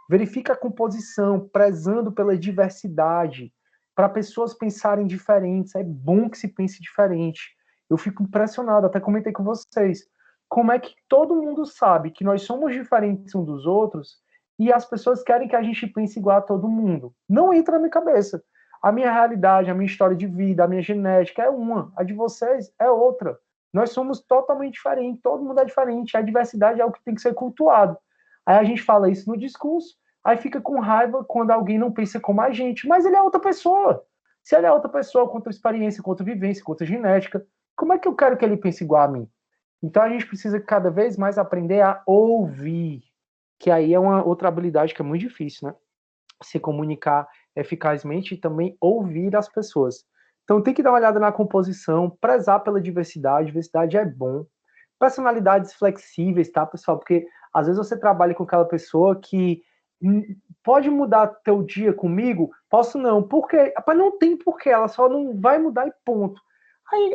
Verifica a composição, prezando pela diversidade, para pessoas pensarem diferentes. É bom que se pense diferente. Eu fico impressionado, até comentei com vocês, como é que todo mundo sabe que nós somos diferentes uns dos outros e as pessoas querem que a gente pense igual a todo mundo. Não entra na minha cabeça. A minha realidade, a minha história de vida, a minha genética é uma, a de vocês é outra. Nós somos totalmente diferentes, todo mundo é diferente, a diversidade é algo que tem que ser cultuado. Aí a gente fala isso no discurso, aí fica com raiva quando alguém não pensa como a gente, mas ele é outra pessoa. Se ele é outra pessoa, com outra experiência, com outra vivência, com outra genética, como é que eu quero que ele pense igual a mim? Então a gente precisa cada vez mais aprender a ouvir, que aí é uma outra habilidade que é muito difícil, né? se comunicar eficazmente e também ouvir as pessoas. Então tem que dar uma olhada na composição, prezar pela diversidade. Diversidade é bom. Personalidades flexíveis, tá, pessoal? Porque às vezes você trabalha com aquela pessoa que pode mudar teu dia comigo? Posso não. Por quê? Rapaz, não tem porquê, ela só não vai mudar e ponto.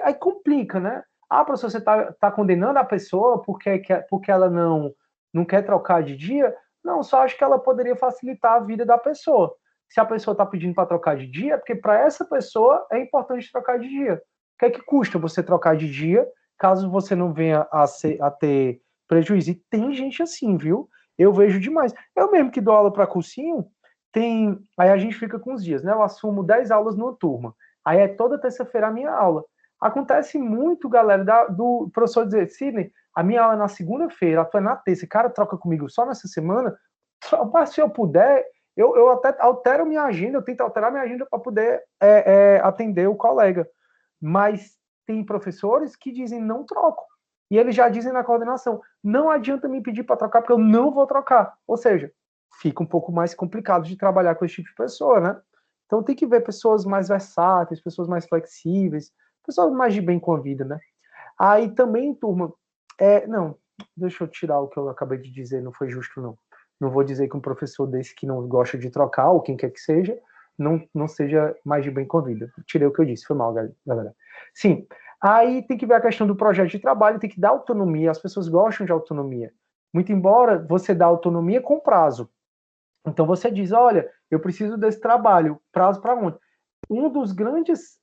Aí complica, né? Ah, professor, você tá condenando a pessoa porque ela não quer trocar de dia? Não, só acho que ela poderia facilitar a vida da pessoa. Se a pessoa está pedindo para trocar de dia, é porque para essa pessoa é importante trocar de dia. O que é que custa você trocar de dia, caso você não venha a ter prejuízo? E tem gente assim, viu? Eu vejo demais. Eu mesmo que dou aula para cursinho, aí a gente fica com os dias, né? Eu assumo 10 aulas numa turma. Aí é toda terça-feira a minha aula. Acontece muito, galera, do professor dizer, Sidney, a minha aula é na segunda-feira, a tua é na terça. Cara, troca comigo só nessa semana. Se eu puder, eu até altero minha agenda, eu tento alterar minha agenda para poder atender o colega. Mas tem professores que dizem não troco. E eles já dizem na coordenação, não adianta me pedir para trocar, porque eu não vou trocar. Ou seja, fica um pouco mais complicado de trabalhar com esse tipo de pessoa, né? Então tem que ver pessoas mais versáteis, pessoas mais flexíveis, pessoas mais de bem com a vida, né? Aí também, turma, não, deixa eu tirar o que eu acabei de dizer, não foi justo, não. Não vou dizer que um professor desse que não gosta de trocar, ou quem quer que seja, não seja mais de bem com a vida. Tirei o que eu disse, foi mal, galera. Sim, aí tem que ver a questão do projeto de trabalho, tem que dar autonomia, as pessoas gostam de autonomia. Muito embora você dá autonomia com prazo. Então você diz, olha, eu preciso desse trabalho, prazo para onde? Um dos grandes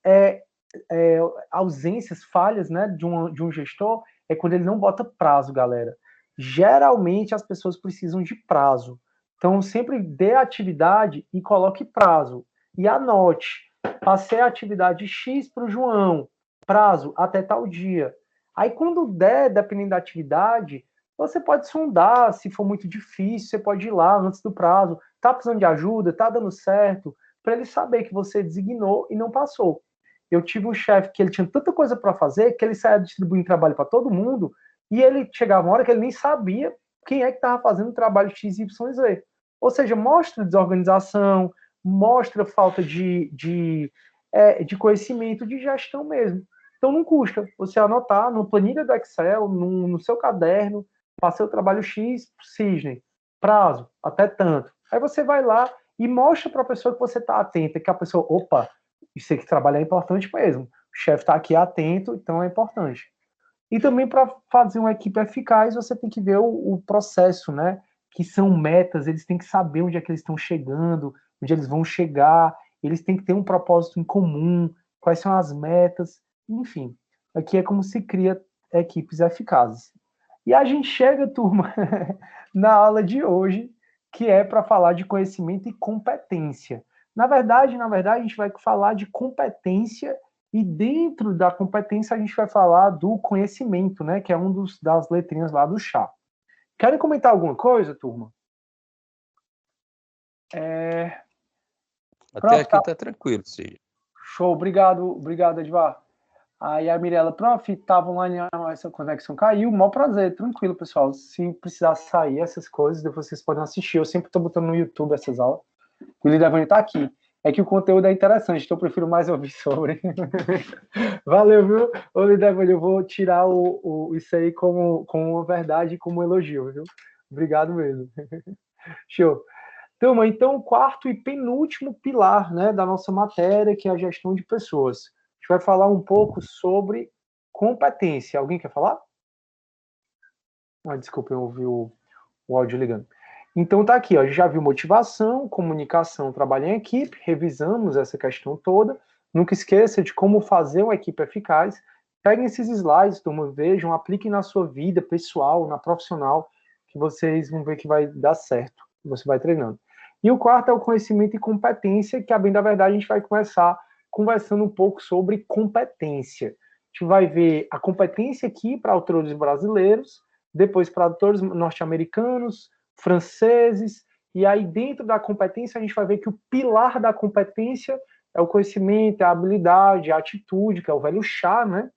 ausências, falhas, né, de um gestor é quando ele não bota prazo, galera. Geralmente as pessoas precisam de prazo. Então sempre dê atividade e coloque prazo. E anote, passei a atividade X para o João, prazo até tal dia. Aí quando der, dependendo da atividade, você pode sondar, se for muito difícil, você pode ir lá antes do prazo, tá precisando de ajuda, tá dando certo, para ele saber que você designou e não passou. Eu tive um chefe que ele tinha tanta coisa para fazer que ele saía distribuindo trabalho para todo mundo e ele chegava uma hora que ele nem sabia quem é que estava fazendo o trabalho XYZ. Ou seja, mostra desorganização, mostra falta de conhecimento, de gestão mesmo. Então não custa você anotar no planilha do Excel, no seu caderno, passei o trabalho X, Sidney, prazo, até tanto. Aí você vai lá e mostra para a pessoa que você está atenta, que a pessoa, opa, isso aqui trabalhar é importante mesmo. O chefe está aqui atento, então é importante. E também para fazer uma equipe eficaz, você tem que ver o processo, né? Que são metas, eles têm que saber onde é que eles estão chegando, onde eles vão chegar, eles têm que ter um propósito em comum, quais são as metas, enfim. Aqui é como se cria equipes eficazes. E a gente chega, turma, na aula de hoje, que é para falar de conhecimento e competência. Na verdade, a gente vai falar de competência e dentro da competência a gente vai falar do conhecimento, né? Que é das letrinhas lá do chá. Querem comentar alguma coisa, turma? Até aqui tá tranquilo, sim. Show, obrigado, Edvar. Aí a Mirella, prof, estava online, essa conexão caiu, mau prazer, tranquilo, pessoal. Se precisar sair essas coisas, vocês podem assistir. Eu sempre estou botando no YouTube essas aulas. O Lidevani está aqui. É que o conteúdo é interessante, então eu prefiro mais ouvir sobre. Valeu, viu? Ô, Lidevani, eu vou tirar isso aí como uma verdade e como um elogio, viu? Obrigado mesmo. Show. Turma, então, o quarto e penúltimo pilar, né, da nossa matéria, que é a gestão de pessoas. A gente vai falar um pouco sobre competência. Alguém quer falar? Desculpa, eu ouvi o áudio ligando. Então tá aqui, ó, a gente já viu motivação, comunicação, trabalho em equipe, revisamos essa questão toda. Nunca esqueça de como fazer uma equipe eficaz. Peguem esses slides, turma, vejam, apliquem na sua vida pessoal, na profissional, que vocês vão ver que vai dar certo. Você vai treinando. E o quarto é o conhecimento e competência, que, a bem da verdade, a gente vai começar conversando um pouco sobre competência. A gente vai ver a competência aqui para autores brasileiros, depois para autores norte-americanos, franceses, e aí dentro da competência a gente vai ver que o pilar da competência é o conhecimento, a habilidade, a atitude, que é o velho chá, né?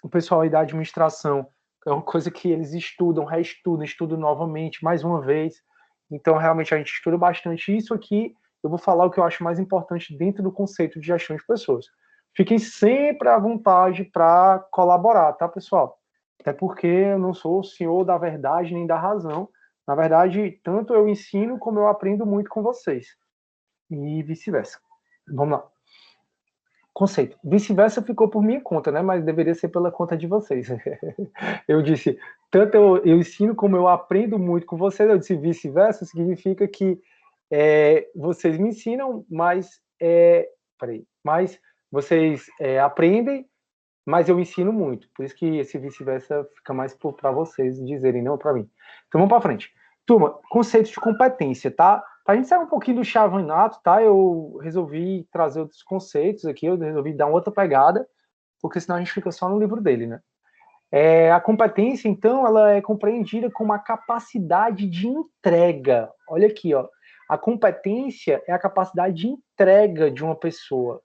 O pessoal aí da administração é uma coisa que eles estudam, reestudam, estudam novamente, mais uma vez. Então, realmente, a gente estuda bastante isso aqui. Eu vou falar o que eu acho mais importante dentro do conceito de gestão de pessoas. Fiquem sempre à vontade para colaborar, tá, pessoal? Até porque eu não sou o senhor da verdade nem da razão. Na verdade, tanto eu ensino como eu aprendo muito com vocês. E vice-versa. Vamos lá. Conceito. Vice-versa ficou por minha conta, né? Mas deveria ser pela conta de vocês. Eu disse, tanto eu ensino como eu aprendo muito com vocês. Eu disse vice-versa, significa que vocês me ensinam, mas vocês aprendem, mas eu ensino muito. Por isso que esse vice-versa fica mais para vocês dizerem, não para mim. Então vamos para frente. Turma, conceitos de competência, tá? Para a gente sair um pouquinho do chavanato, tá? Eu resolvi trazer outros conceitos aqui, eu resolvi dar uma outra pegada, porque senão a gente fica só no livro dele, né? A competência, então, ela é compreendida como a capacidade de entrega. Olha aqui, ó. A competência é a capacidade de entrega de uma pessoa.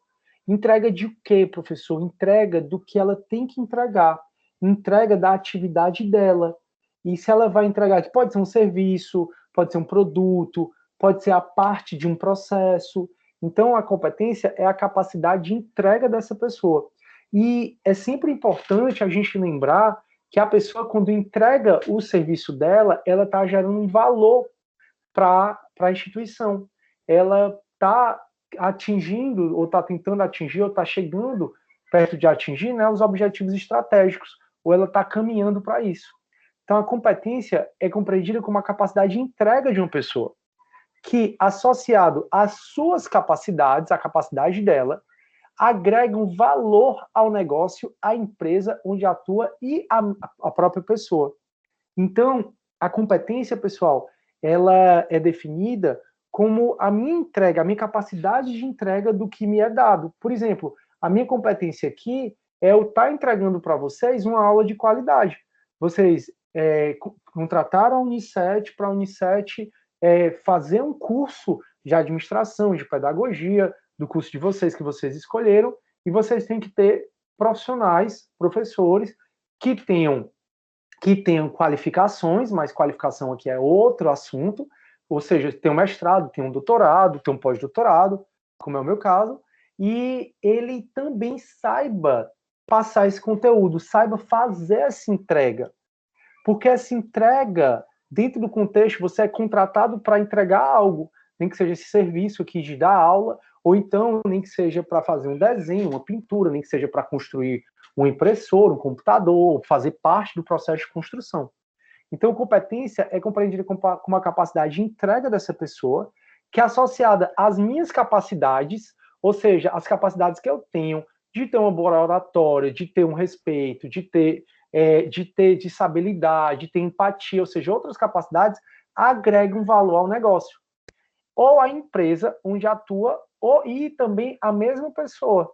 Entrega de quê, professor? Entrega do que ela tem que entregar. Entrega da atividade dela. E se ela vai entregar, que pode ser um serviço, pode ser um produto, pode ser a parte de um processo. Então, a competência é a capacidade de entrega dessa pessoa. E é sempre importante a gente lembrar que a pessoa, quando entrega o serviço dela, ela está gerando um valor para a instituição. Ela está atingindo, ou está tentando atingir, ou está chegando perto de atingir, né, os objetivos estratégicos, ou ela está caminhando para isso. Então, a competência é compreendida como a capacidade de entrega de uma pessoa, que, associado às suas capacidades, a capacidade dela, agrega um valor ao negócio, à empresa onde atua e à própria pessoa. Então, a competência, pessoal, ela é definida como a minha entrega, a minha capacidade de entrega do que me é dado. Por exemplo, a minha competência aqui é eu estar entregando para vocês uma aula de qualidade. Vocês contrataram a Unicet para a Unicet fazer um curso de administração, de pedagogia, do curso de vocês que vocês escolheram, e vocês têm que ter profissionais, professores, que tenham qualificações, mas qualificação aqui é outro assunto, ou seja, tem um mestrado, tem um doutorado, tem um pós-doutorado, como é o meu caso, e ele também saiba passar esse conteúdo, saiba fazer essa entrega. Porque essa entrega, dentro do contexto, você é contratado para entregar algo, nem que seja esse serviço aqui de dar aula, ou então nem que seja para fazer um desenho, uma pintura, nem que seja para construir um impressor, um computador, fazer parte do processo de construção. Então, competência é compreendida como uma capacidade de entrega dessa pessoa, que é associada às minhas capacidades, ou seja, as capacidades que eu tenho de ter uma boa oratória, de ter um respeito, de saber lidar, de ter empatia, ou seja, outras capacidades agregam valor ao negócio. Ou à empresa onde atua, e também a mesma pessoa.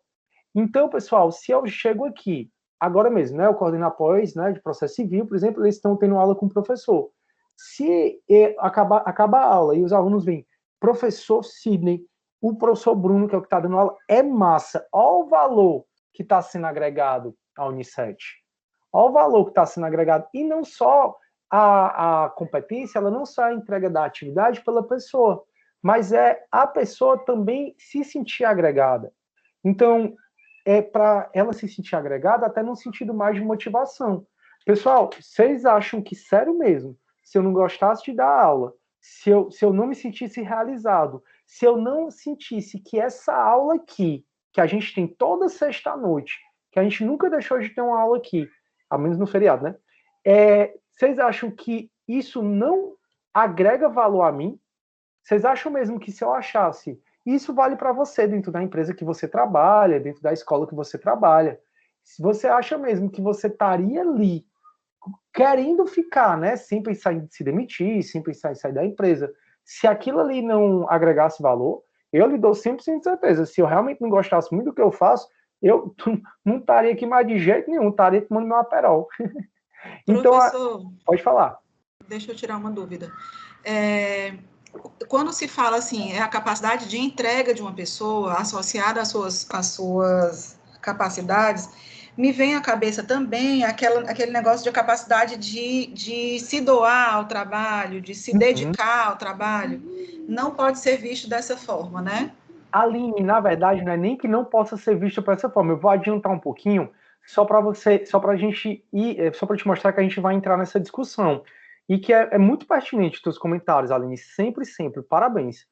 Então, pessoal, se eu chego aqui, agora mesmo, né, eu coordeno após, né, de processo civil, por exemplo, eles estão tendo aula com o professor. Se acabar a aula e os alunos vêm, professor Sidney, o professor Bruno, que é o que está dando aula, é massa. Olha o valor que está sendo agregado à Unicet. Olha o valor que está sendo agregado. E não só a competência, ela não só é a entrega da atividade pela pessoa, mas é a pessoa também se sentir agregada. Então, é para ela se sentir agregada até no sentido mais de motivação. Pessoal, vocês acham que, sério mesmo, se eu não gostasse de dar aula, se eu não me sentisse realizado, se eu não sentisse que essa aula aqui, que a gente tem toda sexta-noite, que a gente nunca deixou de ter uma aula aqui, ao menos no feriado, né? Vocês acham que isso não agrega valor a mim? Vocês acham mesmo que se eu achasse, isso vale para você dentro da empresa que você trabalha, dentro da escola que você trabalha, se você acha mesmo que você estaria ali querendo ficar, né, sem pensar em se demitir, sem pensar em sair da empresa, se aquilo ali não agregasse valor, eu lhe dou 100% de certeza, se eu realmente não gostasse muito do que eu faço, eu não estaria aqui mais de jeito nenhum, estaria tomando meu Aperol. Então, professor, pode falar. Deixa eu tirar uma dúvida. Quando se fala assim, é a capacidade de entrega de uma pessoa associada às suas capacidades, me vem à cabeça também aquele negócio de capacidade de se doar ao trabalho, de se dedicar ao trabalho. Não pode ser visto dessa forma, né? Aline, na verdade, não é nem que não possa ser visto dessa forma. Eu vou adiantar um pouquinho, só para a gente ir, só para te mostrar que a gente vai entrar nessa discussão. E que é muito pertinente os teus comentários, Aline. Sempre, sempre. Parabéns.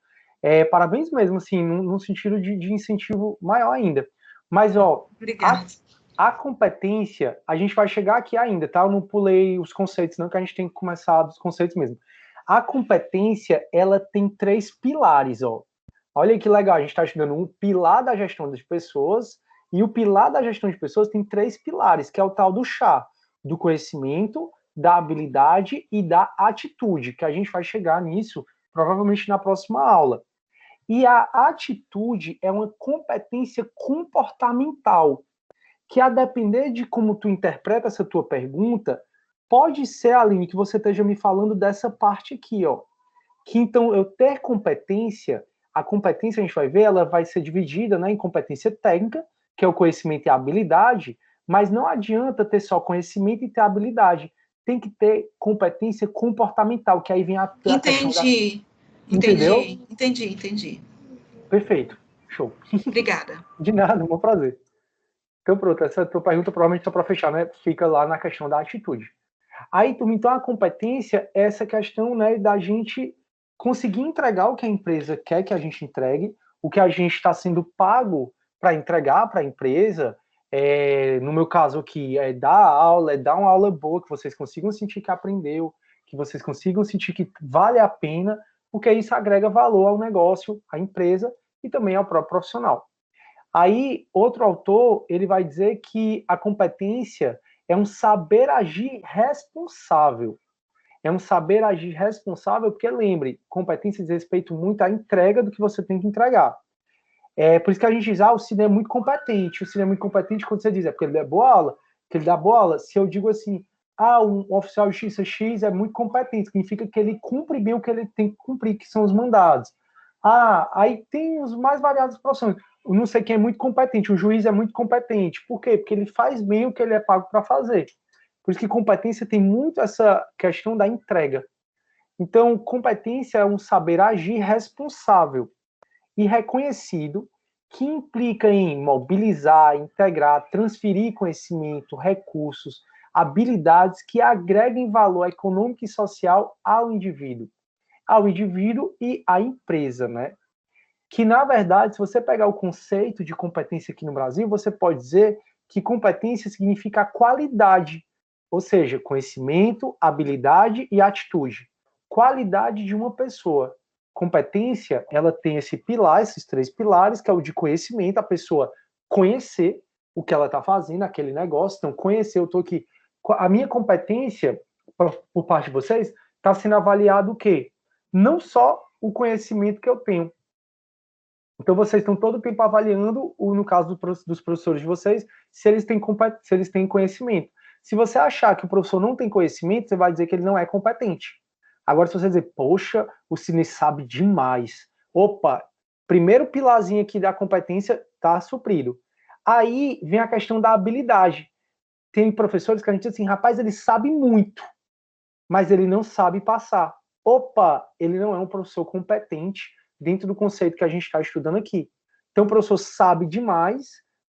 Parabéns mesmo, assim, no sentido de incentivo maior ainda. Mas, ó, a competência, a gente vai chegar aqui ainda, tá? Eu não pulei os conceitos, não, que a gente tem que começar dos conceitos mesmo. A competência, ela tem 3 pilares, ó. Olha que legal, a gente está estudando um pilar da gestão das pessoas, e o pilar da gestão de pessoas tem 3 pilares, que é o tal do chá, do conhecimento, da habilidade e da atitude, que a gente vai chegar nisso provavelmente na próxima aula. E a atitude é uma competência comportamental, que a depender de como tu interpreta essa tua pergunta, pode ser, Aline, que você esteja me falando dessa parte aqui, ó. Que então eu ter competência, a competência a gente vai ver, ela vai ser dividida, né, em competência técnica, que é o conhecimento e a habilidade, mas não adianta ter só conhecimento e ter habilidade. Tem que ter competência comportamental, que aí vem a questão da... Entendi. Perfeito. Show. Obrigada. De nada, um prazer. Então, pronto, essa tua pergunta, provavelmente só para fechar, né, fica lá na questão da atitude. Aí, então, a competência é essa questão, né, da gente conseguir entregar o que a empresa quer que a gente entregue, o que a gente está sendo pago para entregar para a empresa. No meu caso aqui, é dar aula, é dar uma aula boa, que vocês consigam sentir que aprendeu, que vocês consigam sentir que vale a pena, porque isso agrega valor ao negócio, à empresa e também ao próprio profissional. Aí, outro autor, ele vai dizer que a competência é um saber agir responsável. É um saber agir responsável, porque lembre, competência diz respeito muito à entrega do que você tem que entregar. Por isso que a gente diz, o Cine é muito competente. O Cine é muito competente quando você diz, porque ele dá boa aula. Porque ele dá boa aula. Se eu digo assim, um oficial de justiça X é muito competente, significa que ele cumpre bem o que ele tem que cumprir, que são os mandados. Aí tem os mais variados profissões. Eu não sei quem é muito competente, o juiz é muito competente. Por quê? Porque ele faz bem o que ele é pago para fazer. Por isso que competência tem muito essa questão da entrega. Então, competência é um saber agir responsável e reconhecido, que implica em mobilizar, integrar, transferir conhecimento, recursos, habilidades que agreguem valor econômico e social ao indivíduo e à empresa, né? Que, na verdade, se você pegar o conceito de competência aqui no Brasil, você pode dizer que competência significa qualidade, ou seja, conhecimento, habilidade e atitude. Qualidade de uma pessoa. Competência, ela tem esse pilar, esses 3 pilares, que é o de conhecimento, a pessoa conhecer o que ela está fazendo, aquele negócio. Então, conhecer, eu estou aqui. A minha competência, por parte de vocês, está sendo avaliado o quê? Não só o conhecimento que eu tenho. Então, vocês estão todo o tempo avaliando, no caso dos professores de vocês, se eles têm conhecimento. Se você achar que o professor não tem conhecimento, você vai dizer que ele não é competente. Agora, se você dizer, poxa, o Cine sabe demais. Opa, primeiro pilarzinho aqui da competência está suprido. Aí vem a questão da habilidade. Tem professores que a gente diz assim, rapaz, ele sabe muito, mas ele não sabe passar. Opa, ele não é um professor competente dentro do conceito que a gente está estudando aqui. Então, o professor sabe demais,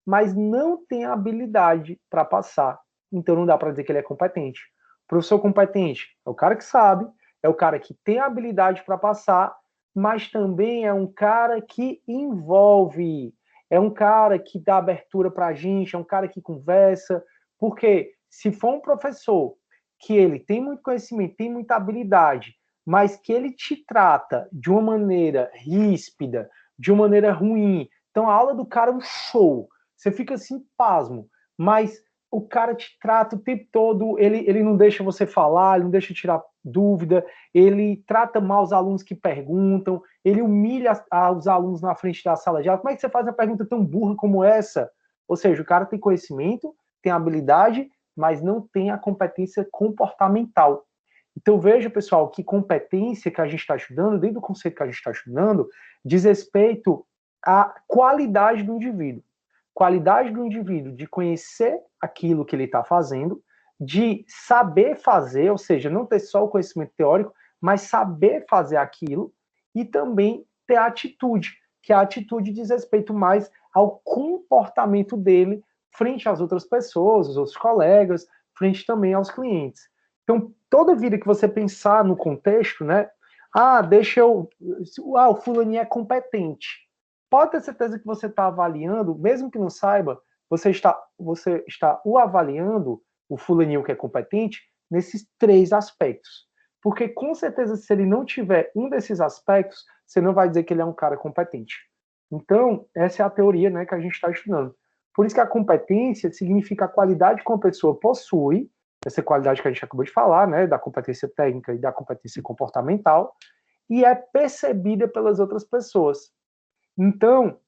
mas não tem habilidade para passar. Então, não dá para dizer que ele é competente. O professor competente é o cara que sabe, é o cara que tem habilidade para passar, mas também é um cara que envolve, é um cara que dá abertura para a gente, é um cara que conversa, porque se for um professor que ele tem muito conhecimento, tem muita habilidade, mas que ele te trata de uma maneira ríspida, de uma maneira ruim, então a aula do cara é um show, você fica assim, pasmo, mas o cara te trata o tempo todo, ele não deixa você falar, ele não deixa tirar dúvida, ele trata mal os alunos que perguntam, ele humilha os alunos na frente da sala de aula. Como é que você faz uma pergunta tão burra como essa? Ou seja, o cara tem conhecimento, tem habilidade, mas não tem a competência comportamental. Então veja, pessoal, que competência que a gente está estudando, dentro do conceito que a gente está estudando, diz respeito à qualidade do indivíduo. qualidade do indivíduo de conhecer aquilo que ele está fazendo, de saber fazer, ou seja, não ter só o conhecimento teórico, mas saber fazer aquilo, e também ter a atitude, que a atitude diz respeito mais ao comportamento dele frente às outras pessoas, os outros colegas, frente também aos clientes. Então, toda vida que você pensar no contexto, né? O fulaninho é competente. Pode ter certeza que você está avaliando, mesmo que não saiba, você está o avaliando, o fulaninho que é competente, nesses 3 aspectos. Porque, com certeza, se ele não tiver um desses aspectos, você não vai dizer que ele é um cara competente. Então, essa é a teoria, né, que a gente está estudando. Por isso que a competência significa a qualidade que uma pessoa possui, essa qualidade que a gente acabou de falar, né, da competência técnica e da competência comportamental, e é percebida pelas outras pessoas. Então,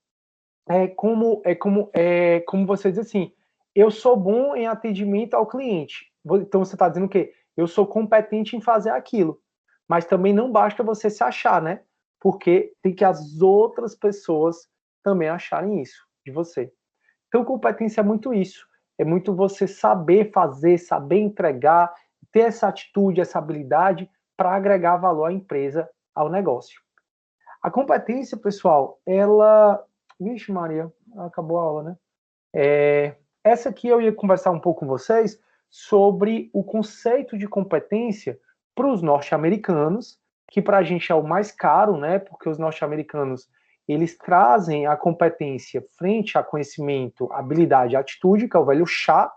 é como você diz assim, eu sou bom em atendimento ao cliente. Então, você está dizendo o quê? Eu sou competente em fazer aquilo. Mas também não basta você se achar, né? Porque tem que as outras pessoas também acharem isso de você. Então, competência é muito isso. É muito você saber fazer, saber entregar, ter essa atitude, essa habilidade para agregar valor à empresa, ao negócio. A competência, pessoal, ela... Vixe, Maria, acabou a aula, né? Essa aqui eu ia conversar um pouco com vocês sobre o conceito de competência para os norte-americanos, que para a gente é o mais caro, né? Porque os norte-americanos, eles trazem a competência frente a conhecimento, habilidade e atitude, que é o velho chá,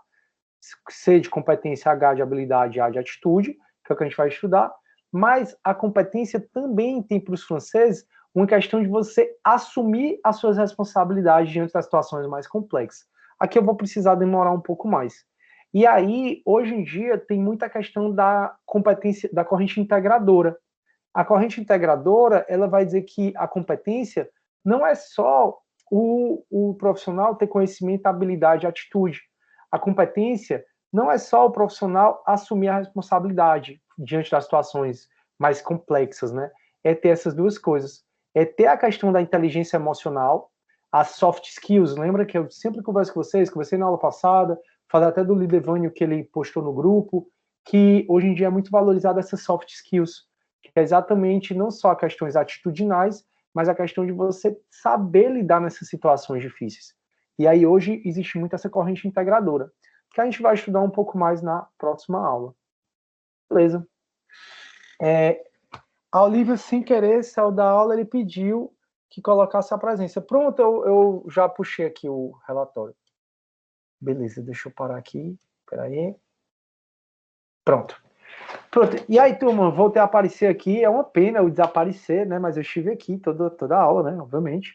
C de competência, H de habilidade, A de atitude, que é o que a gente vai estudar. Mas a competência também tem para os franceses uma questão de você assumir as suas responsabilidades diante das situações mais complexas. Aqui eu vou precisar demorar um pouco mais. E aí, hoje em dia, tem muita questão da competência, da corrente integradora. A corrente integradora, ela vai dizer que a competência não é só o profissional ter conhecimento, habilidade e atitude. A competência não é só o profissional assumir a responsabilidade diante das situações mais complexas, né? É ter essas 2 coisas. É ter a questão da inteligência emocional, as soft skills. Lembra que eu sempre converso com vocês, conversei na aula passada, falei até do Lidevânio que ele postou no grupo, que hoje em dia é muito valorizada essas soft skills, que é exatamente não só questões atitudinais, mas a questão de você saber lidar nessas situações difíceis. E aí hoje existe muito essa corrente integradora, que a gente vai estudar um pouco mais na próxima aula. Beleza. A Olivia, sem querer, saiu da aula, ele pediu que colocasse a presença. Pronto, eu já puxei aqui o relatório. Beleza, deixa eu parar aqui. Espera aí. Pronto. E aí, turma, voltei a aparecer aqui. É uma pena eu desaparecer, né? Mas eu estive aqui toda a aula, né? Obviamente.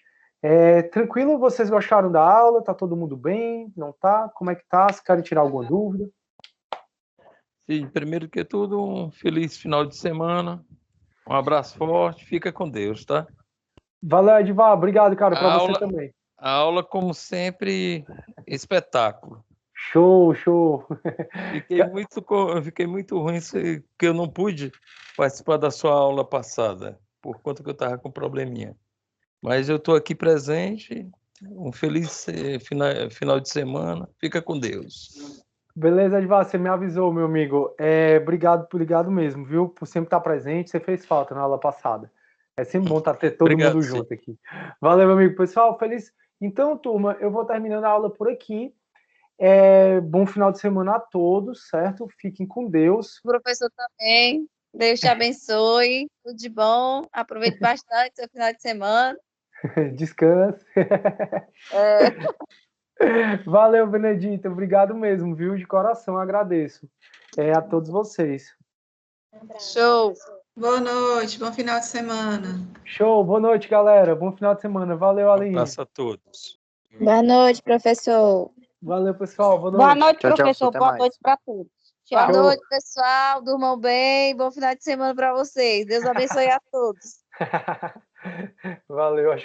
Tranquilo? Vocês gostaram da aula? Tá todo mundo bem? Não tá? Como é que tá? Se querem tirar alguma dúvida? Sim, primeiro que tudo, um feliz final de semana. Um abraço forte. Fica com Deus, tá? Valeu, Edivar. Obrigado, cara. Para você também. A aula, como sempre, espetáculo. Show, show. Fiquei muito ruim que eu não pude participar da sua aula passada, por conta que eu estava com probleminha. Mas eu estou aqui presente. Um feliz final de semana. Fica com Deus. Beleza, Edvar, você me avisou, meu amigo. Obrigado mesmo, viu? Por sempre estar presente. Você fez falta na aula passada. É sempre bom ter todo mundo junto aqui. Valeu, meu amigo. Pessoal, feliz. Então, turma, eu vou terminando a aula por aqui. Bom final de semana a todos, certo? Fiquem com Deus. O professor também. Deus te abençoe. Tudo de bom. Aproveite bastante seu final de semana. Descanse. Valeu, Benedita. Obrigado mesmo, viu? De coração, agradeço. A todos vocês. Show. Boa noite, bom final de semana. Show, boa noite, galera. Bom final de semana. Valeu, Aline. Um abraço a todos. Boa noite, professor. Valeu, pessoal. Boa noite. Boa noite, Tchau, professor. tchau, Boa noite para todos. Boa Tchau. noite, pessoal. Durmam bem. Bom final de semana para vocês. Deus abençoe a todos. Valeu.